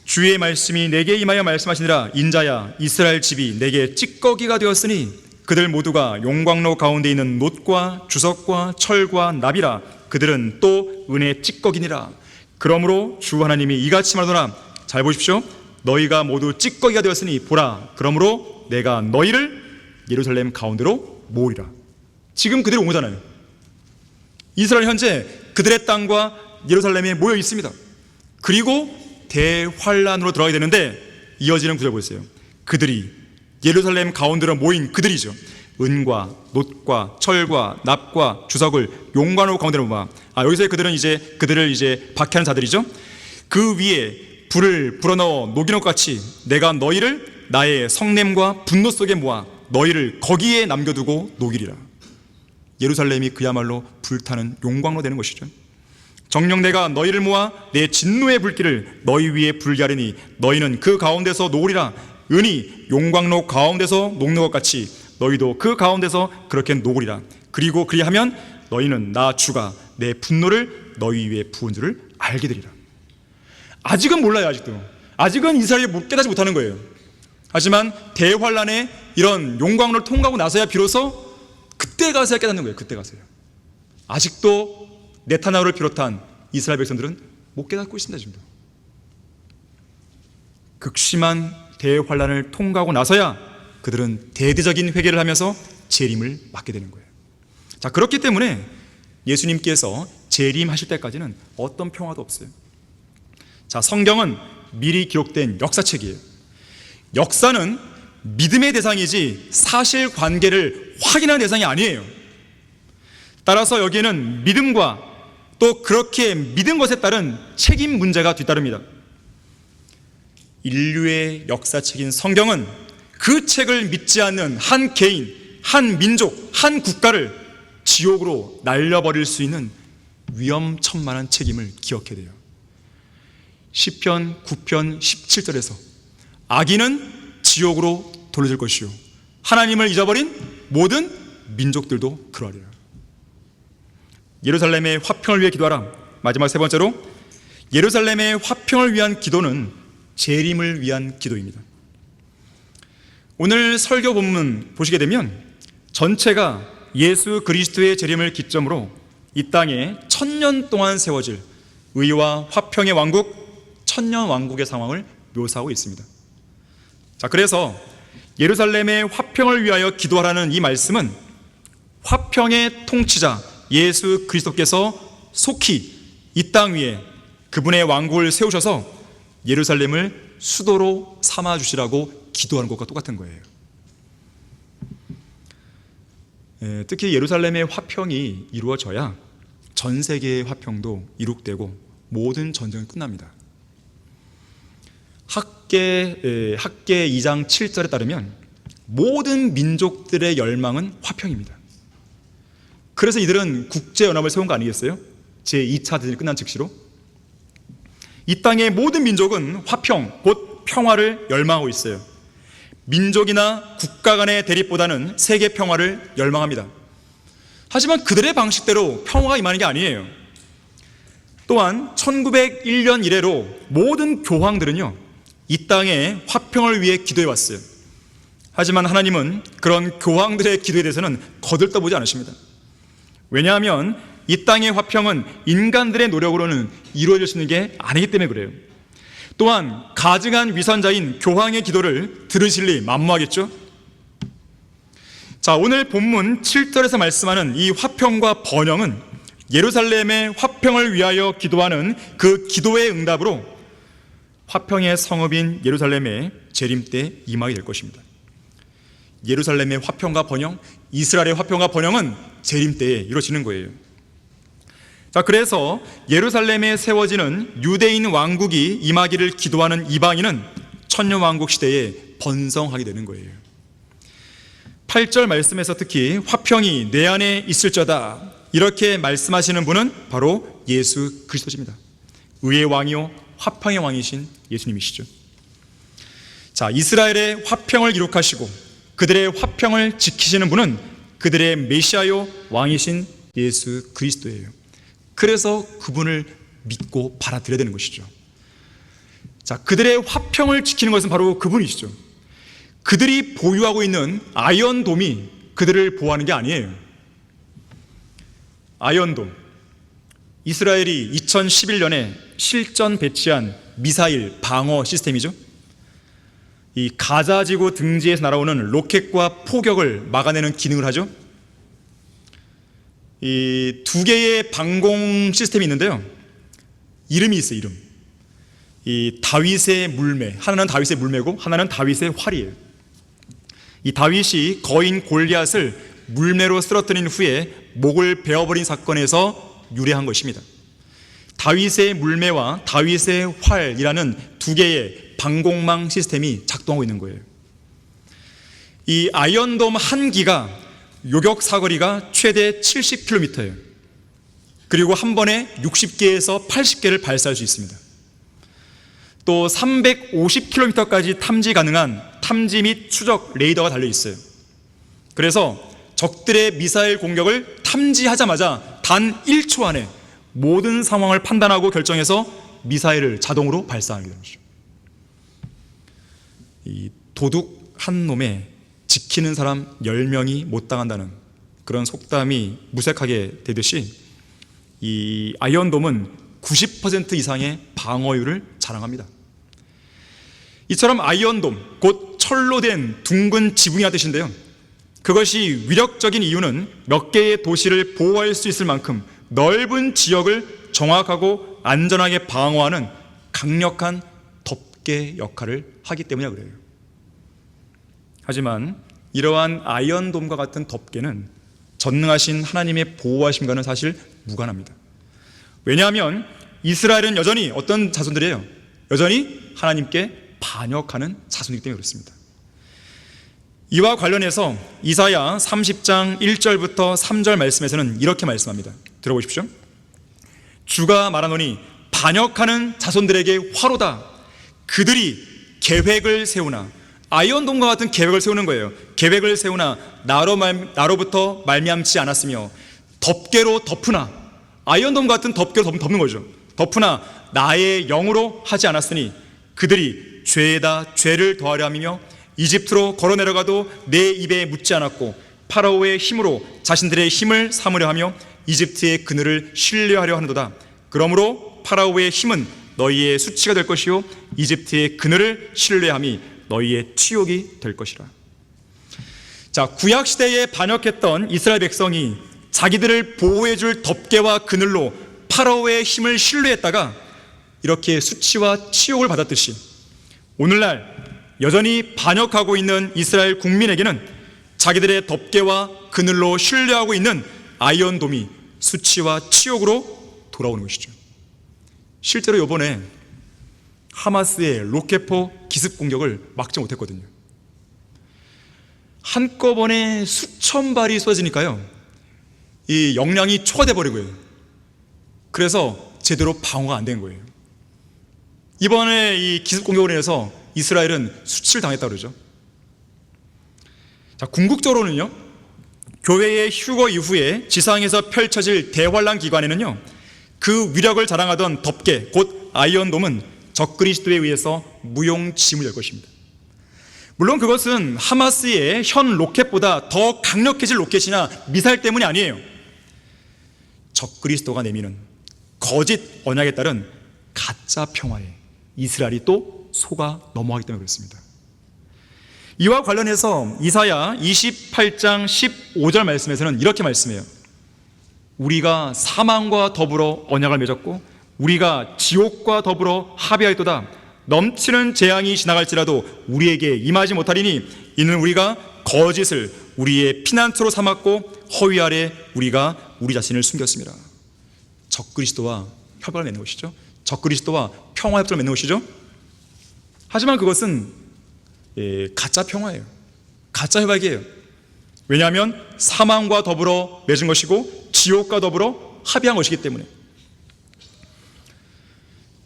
A: 주의 말씀이 내게 임하여 말씀하시니라. 인자야, 이스라엘 집이 내게 찌꺼기가 되었으니 그들 모두가 용광로 가운데 있는 놋과 주석과 철과 납이라. 그들은 또 은의 찌꺼기니라. 그러므로 주 하나님이 이같이 말하노라. 잘 보십시오. 너희가 모두 찌꺼기가 되었으니 보라, 그러므로 내가 너희를 예루살렘 가운데로 모으리라. 지금 그들이 온 거잖아요. 이스라엘 현재 그들의 땅과 예루살렘에 모여 있습니다. 그리고 대환란으로 들어가게 되는데 이어지는 구절 보세요. 그들이 예루살렘 가운데로 모인 그들이죠. 은과 놋과 철과 납과 주석을 용광로 가운데로 모아. 여기서의 그들은 그들을 박해하는 자들이죠. 그 위에 불을 불어넣어 녹이는 것 같이 내가 너희를 나의 성냄과 분노 속에 모아 너희를 거기에 남겨두고 녹이리라. 예루살렘이 그야말로 불타는 용광로 되는 것이죠. 정녕 내가 너희를 모아 내 진노의 불길을 너희 위에 불게 하리니 너희는 그 가운데서 녹으리라. 은이 용광로 가운데서 녹는 것 같이 너희도 그 가운데서 그렇게 녹으리라. 그리고 그리하면 너희는 나 주가 내 분노를 너희 위에 부은 줄을 알게 되리라. 아직은 몰라요. 아직은 이스라엘이 깨닫지 못하는 거예요. 하지만 대환란의 이런 용광로를 통과하고 나서야 비로소 그때 가서야 깨닫는 거예요. 그때 가서야. 아직도 네타냐후를 비롯한 이스라엘 백성들은 못 깨닫고 있습니다. 지금 극심한 대환란을 통과하고 나서야 그들은 대대적인 회개를 하면서 재림을 맞게 되는 거예요. 자, 그렇기 때문에 예수님께서 재림하실 때까지는 어떤 평화도 없어요. 자, 성경은 미리 기록된 역사책이에요. 역사는 믿음의 대상이지 사실관계를 확인하는 대상이 아니에요. 따라서 여기에는 믿음과 또 그렇게 믿은 것에 따른 책임 문제가 뒤따릅니다. 인류의 역사책인 성경은 그 책을 믿지 않는 한 개인, 한 민족, 한 국가를 지옥으로 날려버릴 수 있는 위험천만한 책임을 기억해야 돼요. 시편 9편 17절에서 악인은 지옥으로 돌려질 것이요 하나님을 잊어버린 모든 민족들도 그러하리라. 예루살렘의 화평을 위해 기도하라. 마지막 세 번째로 예루살렘의 화평을 위한 기도는 재림을 위한 기도입니다. 오늘 설교 본문 보시게 되면 전체가 예수 그리스도의 재림을 기점으로 이 땅에 1000년 동안 세워질 의와 화평의 왕국, 천년 왕국의 상황을 묘사하고 있습니다. 자, 그래서 예루살렘의 화평을 위하여 기도하라는 이 말씀은 화평의 통치자 예수 그리스도께서 속히 이 땅 위에 그분의 왕국을 세우셔서 예루살렘을 수도로 삼아주시라고 기도하는 것과 똑같은 거예요. 특히 예루살렘의 화평이 이루어져야 전 세계의 화평도 이룩되고 모든 전쟁은 끝납니다. 학계 2장 7절에 따르면 모든 민족들의 열망은 화평입니다. 그래서 이들은 국제연합을 세운 거 아니겠어요? 제2차 대전이 끝난 즉시로. 이 땅의 모든 민족은 화평, 곧 평화를 열망하고 있어요. 민족이나 국가 간의 대립보다는 세계 평화를 열망합니다. 하지만 그들의 방식대로 평화가 임하는 게 아니에요. 또한 1901년 이래로 모든 교황들은요, 이 땅의 화평을 위해 기도해 왔어요. 하지만 하나님은 그런 교황들의 기도에 대해서는 거들떠보지 않으십니다. 왜냐하면 이 땅의 화평은 인간들의 노력으로는 이루어질 수 있는 게 아니기 때문에 그래요. 또한 가증한 위선자인 교황의 기도를 들으실 리 만무하겠죠? 자, 오늘 본문 7절에서 말씀하는 이 화평과 번영은 예루살렘의 화평을 위하여 기도하는 그 기도의 응답으로 화평의 성읍인 예루살렘의 재림 때 임하게 될 것입니다. 예루살렘의 화평과 번영, 이스라엘의 화평과 번영은 재림 때에 이루어지는 거예요. 자, 그래서 예루살렘에 세워지는 유대인 왕국이 임하기를 기도하는 이방인은 천년왕국 시대에 번성하게 되는 거예요. 8절 말씀에서 특히 화평이 내 안에 있을저다 이렇게 말씀하시는 분은 바로 예수 그리스도십니다. 의의 왕이요 화평의 왕이신 예수님이시죠. 자, 이스라엘의 화평을 기록하시고 그들의 화평을 지키시는 분은 그들의 메시아요 왕이신 예수 그리스도예요. 그래서 그분을 믿고 받아들여야 되는 것이죠. 자, 그들의 화평을 지키는 것은 바로 그분이시죠. 그들이 보유하고 있는 아이언돔이 그들을 보호하는 게 아니에요. 아이언돔, 이스라엘이 2011년에 실전 배치한 미사일 방어 시스템이죠. 이 가자지구 등지에서 날아오는 로켓과 포격을 막아내는 기능을 하죠. 이 두 개의 방공 시스템이 있는데요, 이름이 있어요. 이름. 이 다윗의 물매, 하나는 다윗의 물매고 하나는 다윗의 활이에요. 이 다윗이 거인 골리앗을 물매로 쓰러뜨린 후에 목을 베어버린 사건에서 유래한 것입니다. 다윗의 물매와 다윗의 활이라는 두 개의 방공망 시스템이 작동하고 있는 거예요. 이 아이언돔 한 기가 요격 사거리가 최대 70km예요. 그리고 한 번에 60개에서 80개를 발사할 수 있습니다. 또 350km까지 탐지 가능한 탐지 및 추적 레이더가 달려 있어요. 그래서 적들의 미사일 공격을 탐지하자마자 단 1초 안에 모든 상황을 판단하고 결정해서 미사일을 자동으로 발사하게 되는 거죠. 이 도둑 한 놈에 지키는 사람 10명이 못 당한다는 그런 속담이 무색하게 되듯이 이 아이언돔은 90% 이상의 방어율을 자랑합니다. 이처럼 아이언돔, 곧 철로 된 둥근 지붕이라는 뜻인데요, 그것이 위력적인 이유는 몇 개의 도시를 보호할 수 있을 만큼 넓은 지역을 정확하고 안전하게 방어하는 강력한 덮개 역할을 하기 때문이라 그래요. 하지만 이러한 아이언돔과 같은 덮개는 전능하신 하나님의 보호하심과는 사실 무관합니다. 왜냐하면 이스라엘은 여전히 어떤 자손들이에요? 여전히 하나님께 반역하는 자손이기 때문에 그렇습니다. 이와 관련해서 이사야 30장 1절부터 3절 말씀에서는 이렇게 말씀합니다. 들어보십시오. 주가 말하노니 반역하는 자손들에게 화로다. 그들이 계획을 세우나, 아이언돔과 같은 계획을 세우는 거예요. 계획을 세우나 나로부터 말미암지 않았으며 덮개로 덮으나, 아이언돔 같은 덮개로 덮는 거죠. 덕분나 나의 영으로 하지 않았으니 그들이 죄에다 죄를 더하려 함이며 이집트로 걸어 내려가도 내 입에 묻지 않았고 파라오의 힘으로 자신들의 힘을 삼으려 하며 이집트의 그늘을 신뢰하려 하는도다. 그러므로 파라오의 힘은 너희의 수치가 될 것이요 이집트의 그늘을 신뢰함이 너희의 치욕이 될 것이라. 자, 구약 시대에 반역했던 이스라엘 백성이 자기들을 보호해 줄 덮개와 그늘로 파라오의 힘을 신뢰했다가 이렇게 수치와 치욕을 받았듯이 오늘날 여전히 반역하고 있는 이스라엘 국민에게는 자기들의 덮개와 그늘로 신뢰하고 있는 아이언돔이 수치와 치욕으로 돌아오는 것이죠. 실제로 이번에 하마스의 로켓포 기습 공격을 막지 못했거든요. 한꺼번에 수천 발이 쏟아지니까요, 이 역량이 초과돼 버리고요. 그래서 제대로 방어가 안 된 거예요. 이번에 이 기습 공격으로 인해서 이스라엘은 수치를 당했다고 그러죠. 자, 궁극적으로는요, 교회의 휴거 이후에 지상에서 펼쳐질 대환란 기간에는요, 그 위력을 자랑하던 덮개, 곧 아이언돔은 적그리스도에 의해서 무용지물이 될 것입니다. 물론 그것은 하마스의 현 로켓보다 더 강력해질 로켓이나 미사일 때문이 아니에요. 적그리스도가 내미는 거짓 언약에 따른 가짜 평화에 이스라엘이 또 속아 넘어가기 때문에 그렇습니다. 이와 관련해서 이사야 28장 15절 말씀에서는 이렇게 말씀해요. 우리가 사망과 더불어 언약을 맺었고 우리가 지옥과 더불어 합의하였도다. 넘치는 재앙이 지나갈지라도 우리에게 임하지 못하리니 이는 우리가 거짓을 우리의 피난처로 삼았고 허위 아래 우리가 우리 자신을 숨겼습니다. 적그리스도와 협약을 맺는 것이죠. 적그리스도와 평화협정을 맺는 것이죠. 하지만 그것은 가짜 평화예요. 가짜 협약이에요. 왜냐하면 사망과 더불어 맺은 것이고 지옥과 더불어 합의한 것이기 때문에.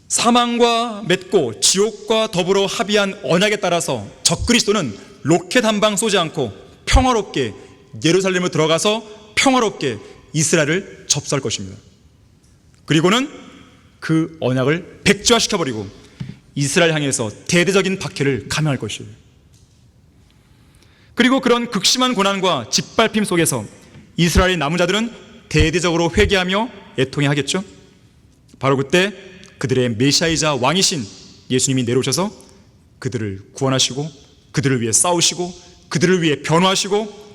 A: 사망과 맺고 지옥과 더불어 합의한 언약에 따라서 적그리스도는 로켓 한 방 쏘지 않고 평화롭게 예루살렘으로 들어가서 평화롭게 이스라엘을 접수할 것입니다. 그리고는 그 언약을 백지화시켜버리고 이스라엘 향해서 대대적인 박해를 감행할 것이에요. 그리고 그런 극심한 고난과 짓밟힘 속에서 이스라엘의 남은 자들은 대대적으로 회개하며 애통해 하겠죠. 바로 그때 그들의 메시아이자 왕이신 예수님이 내려오셔서 그들을 구원하시고 그들을 위해 싸우시고 그들을 위해 변호하시고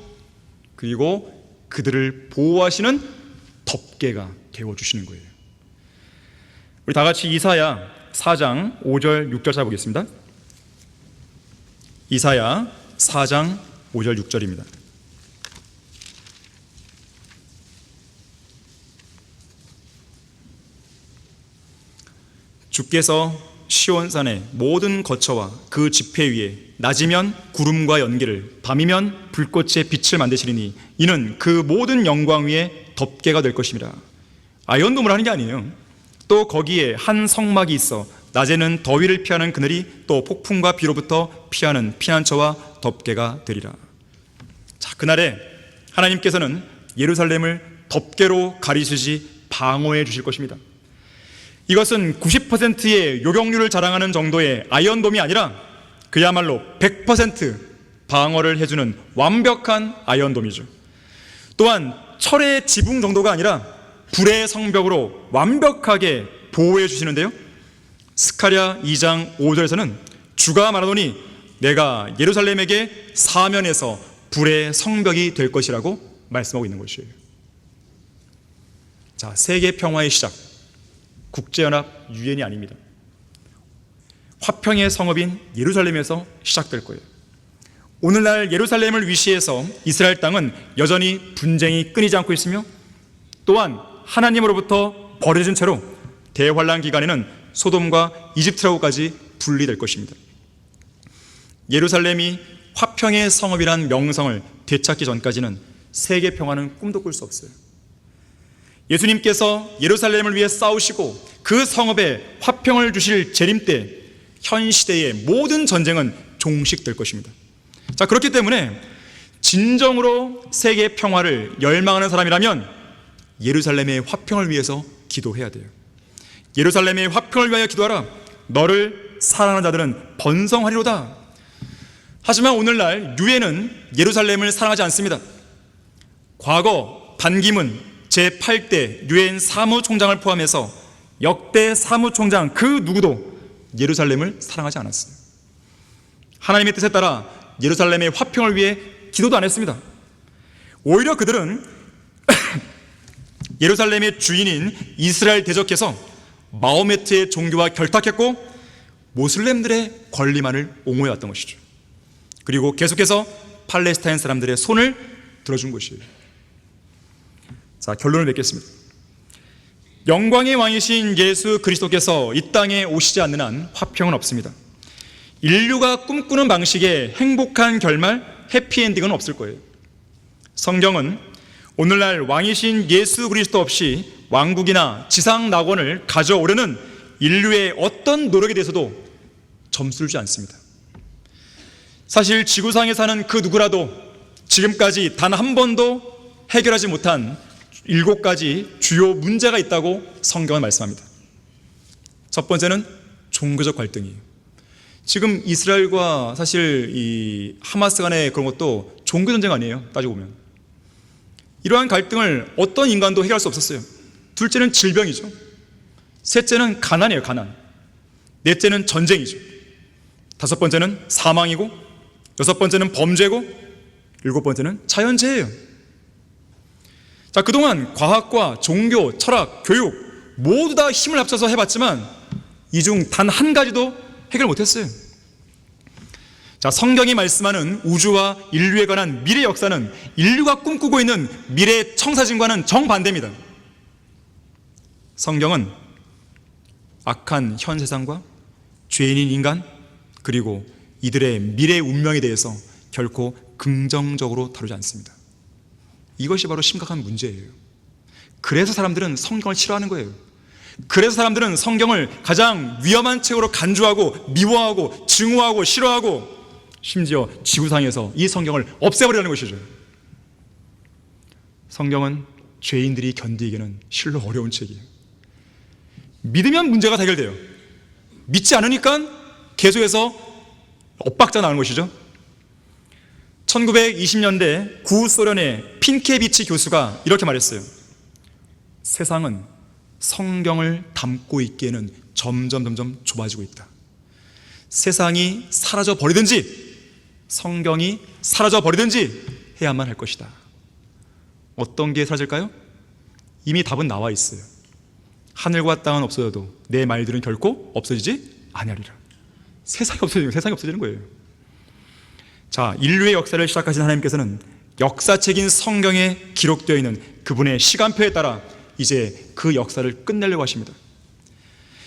A: 그리고 그들을 보호하시는 덮개가 되어주시는 거예요. 우리 다 같이 이사야 4장 5절 6절 찾아보겠습니다. 이사야 4장 5절 6절입니다. 주께서 시온산의 모든 거처와 그 지폐 위에 낮이면 구름과 연기를 밤이면 불꽃의 빛을 만드시리니 이는 그 모든 영광 위에 덮개가 될 것입니다. 아이언돔을 하는 게 아니에요. 또 거기에 한 성막이 있어 낮에는 더위를 피하는 그늘이 또 폭풍과 비로부터 피하는 피난처와 덮개가 되리라. 자, 그날에 하나님께서는 예루살렘을 덮개로 가리시지 방어해 주실 것입니다. 이것은 90%의 요격률을 자랑하는 정도의 아이언돔이 아니라 그야말로 100% 방어를 해주는 완벽한 아이언돔이죠. 또한 철의 지붕 정도가 아니라 불의 성벽으로 완벽하게 보호해 주시는데요, 스가랴 2장 5절에서는 주가 말하노니 내가 예루살렘에게 사면에서 불의 성벽이 될 것이라고 말씀하고 있는 것이에요. 자, 세계 평화의 시작, 국제연합 유엔이 아닙니다. 화평의 성읍인 예루살렘에서 시작될 거예요. 오늘날 예루살렘을 위시해서 이스라엘 땅은 여전히 분쟁이 끊이지 않고 있으며 또한 하나님으로부터 버려진 채로 대환란 기간에는 소돔과 이집트라고까지 분리될 것입니다. 예루살렘이 화평의 성읍이란 명성을 되찾기 전까지는 세계 평화는 꿈도 꿀 수 없어요. 예수님께서 예루살렘을 위해 싸우시고 그 성읍에 화평을 주실 재림 때 현 시대의 모든 전쟁은 종식될 것입니다. 자, 그렇기 때문에 진정으로 세계 평화를 열망하는 사람이라면 예루살렘의 화평을 위해서 기도해야 돼요. 예루살렘의 화평을 위하여 기도하라. 너를 사랑하는 자들은 번성하리로다. 하지만 오늘날 유엔은 예루살렘을 사랑하지 않습니다. 과거 반기문 제8대 유엔 사무총장을 포함해서 역대 사무총장 그 누구도 예루살렘을 사랑하지 않았어요. 하나님의 뜻에 따라 예루살렘의 화평을 위해 기도도 안 했습니다. 오히려 그들은 예루살렘의 주인인 이스라엘 대적해서 마호메트의 종교와 결탁했고 모슬렘들의 권리만을 옹호해왔던 것이죠. 그리고 계속해서 팔레스타인 사람들의 손을 들어준 것이에요. 자, 결론을 맺겠습니다. 영광의 왕이신 예수 그리스도께서 이 땅에 오시지 않는 한 화평은 없습니다. 인류가 꿈꾸는 방식의 행복한 결말, 해피엔딩은 없을 거예요. 성경은 오늘날 왕이신 예수 그리스도 없이 왕국이나 지상 낙원을 가져오려는 인류의 어떤 노력에 대해서도 점수를 주지 않습니다. 사실 지구상에 사는 그 누구라도 지금까지 단 한 번도 해결하지 못한 7가지 주요 문제가 있다고 성경은 말씀합니다. 첫 번째는 종교적 갈등이에요. 지금 이스라엘과 사실 이 하마스 간의 그런 것도 종교 전쟁 아니에요, 따지고 보면. 이러한 갈등을 어떤 인간도 해결할 수 없었어요. 둘째는 질병이죠. 셋째는 가난이에요, 가난. 넷째는 전쟁이죠. 다섯 번째는 사망이고, 여섯 번째는 범죄고, 일곱 번째는 자연재해예요. 자, 그동안 과학과 종교, 철학, 교육 모두 다 힘을 합쳐서 해봤지만 이 중 단 한 가지도 해결 못했어요. 자, 성경이 말씀하는 우주와 인류에 관한 미래 역사는 인류가 꿈꾸고 있는 미래 청사진과는 정반대입니다. 성경은 악한 현 세상과 죄인인 인간 그리고 이들의 미래 운명에 대해서 결코 긍정적으로 다루지 않습니다. 이것이 바로 심각한 문제예요. 그래서 사람들은 성경을 싫어하는 거예요. 그래서 사람들은 성경을 가장 위험한 책으로 간주하고 미워하고 증오하고 싫어하고 심지어 지구상에서 이 성경을 없애버리려는 것이죠. 성경은 죄인들이 견디기에는 실로 어려운 책이에요. 믿으면 문제가 해결돼요. 믿지 않으니까 계속해서 엇박자 나는 것이죠. 1920년대 구소련의 핀케비치 교수가 이렇게 말했어요. 세상은 성경을 담고 있기에는 점점 좁아지고 있다. 세상이 사라져 버리든지 성경이 사라져 버리든지 해야만 할 것이다. 어떤 게 사라질까요? 이미 답은 나와 있어요. 하늘과 땅은 없어져도 내 말들은 결코 없어지지 아니하리라. 세상이 없어지는 거예요. 자, 인류의 역사를 시작하신 하나님께서는 역사책인 성경에 기록되어 있는 그분의 시간표에 따라 이제 그 역사를 끝내려고 하십니다.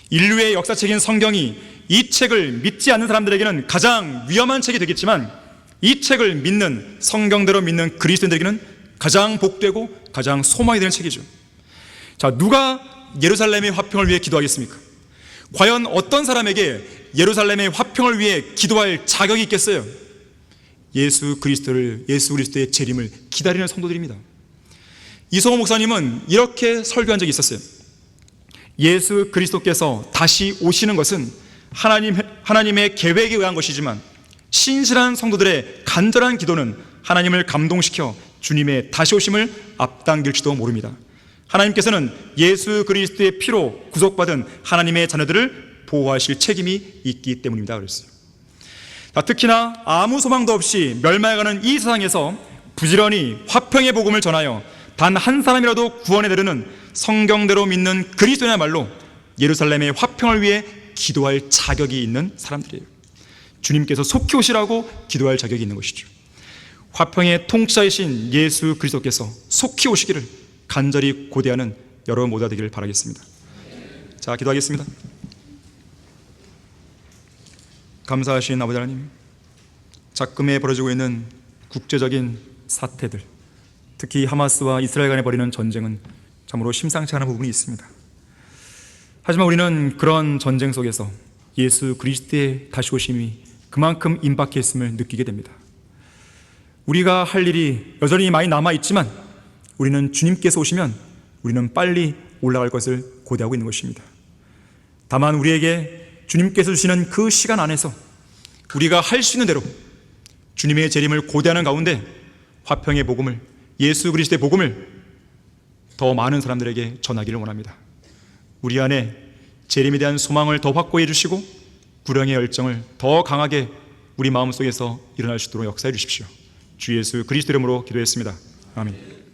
A: 인류의 역사책인 성경이 이 책을 믿지 않는 사람들에게는 가장 위험한 책이 되겠지만 이 책을 믿는, 성경대로 믿는 그리스도인들에게는 가장 복되고 가장 소망이 되는 책이죠. 자, 누가 예루살렘의 화평을 위해 기도하겠습니까? 과연 어떤 사람에게 예루살렘의 화평을 위해 기도할 자격이 있겠어요? 예수 그리스도의 재림을 기다리는 성도들입니다. 이성호 목사님은 이렇게 설교한 적이 있었어요. 예수 그리스도께서 다시 오시는 것은 하나님의 계획에 의한 것이지만 신실한 성도들의 간절한 기도는 하나님을 감동시켜 주님의 다시 오심을 앞당길지도 모릅니다. 하나님께서는 예수 그리스도의 피로 구속받은 하나님의 자녀들을 보호하실 책임이 있기 때문입니다. 그랬어요. 특히나 아무 소망도 없이 멸망해가는 이 세상에서 부지런히 화평의 복음을 전하여 단 한 사람이라도 구원에 이르는 성경대로 믿는 그리스도야말로 예루살렘의 화평을 위해 기도할 자격이 있는 사람들이에요. 주님께서 속히 오시라고 기도할 자격이 있는 것이죠. 화평의 통치자이신 예수 그리스도께서 속히 오시기를 간절히 고대하는 여러분 모두가 되기를 바라겠습니다. 자, 기도하겠습니다. 감사하신 아버지 하나님, 작금에 벌어지고 있는 국제적인 사태들, 특히 하마스와 이스라엘 간에 벌이는 전쟁은 참으로 심상치 않은 부분이 있습니다. 하지만 우리는 그런 전쟁 속에서 예수 그리스도의 다시 오심이 그만큼 임박해 있음을 느끼게 됩니다. 우리가 할 일이 여전히 많이 남아있지만 우리는 주님께서 오시면 우리는 빨리 올라갈 것을 고대하고 있는 것입니다. 다만 우리에게 주님께서 주시는 그 시간 안에서 우리가 할 수 있는 대로 주님의 재림을 고대하는 가운데 화평의 복음을, 예수 그리스도의 복음을 더 많은 사람들에게 전하기를 원합니다. 우리 안에 재림에 대한 소망을 더 확고히 해주시고 불행의 열정을 더 강하게 우리 마음속에서 일어날 수 있도록 역사해 주십시오. 주 예수 그리스도 이름으로 기도했습니다. 아멘.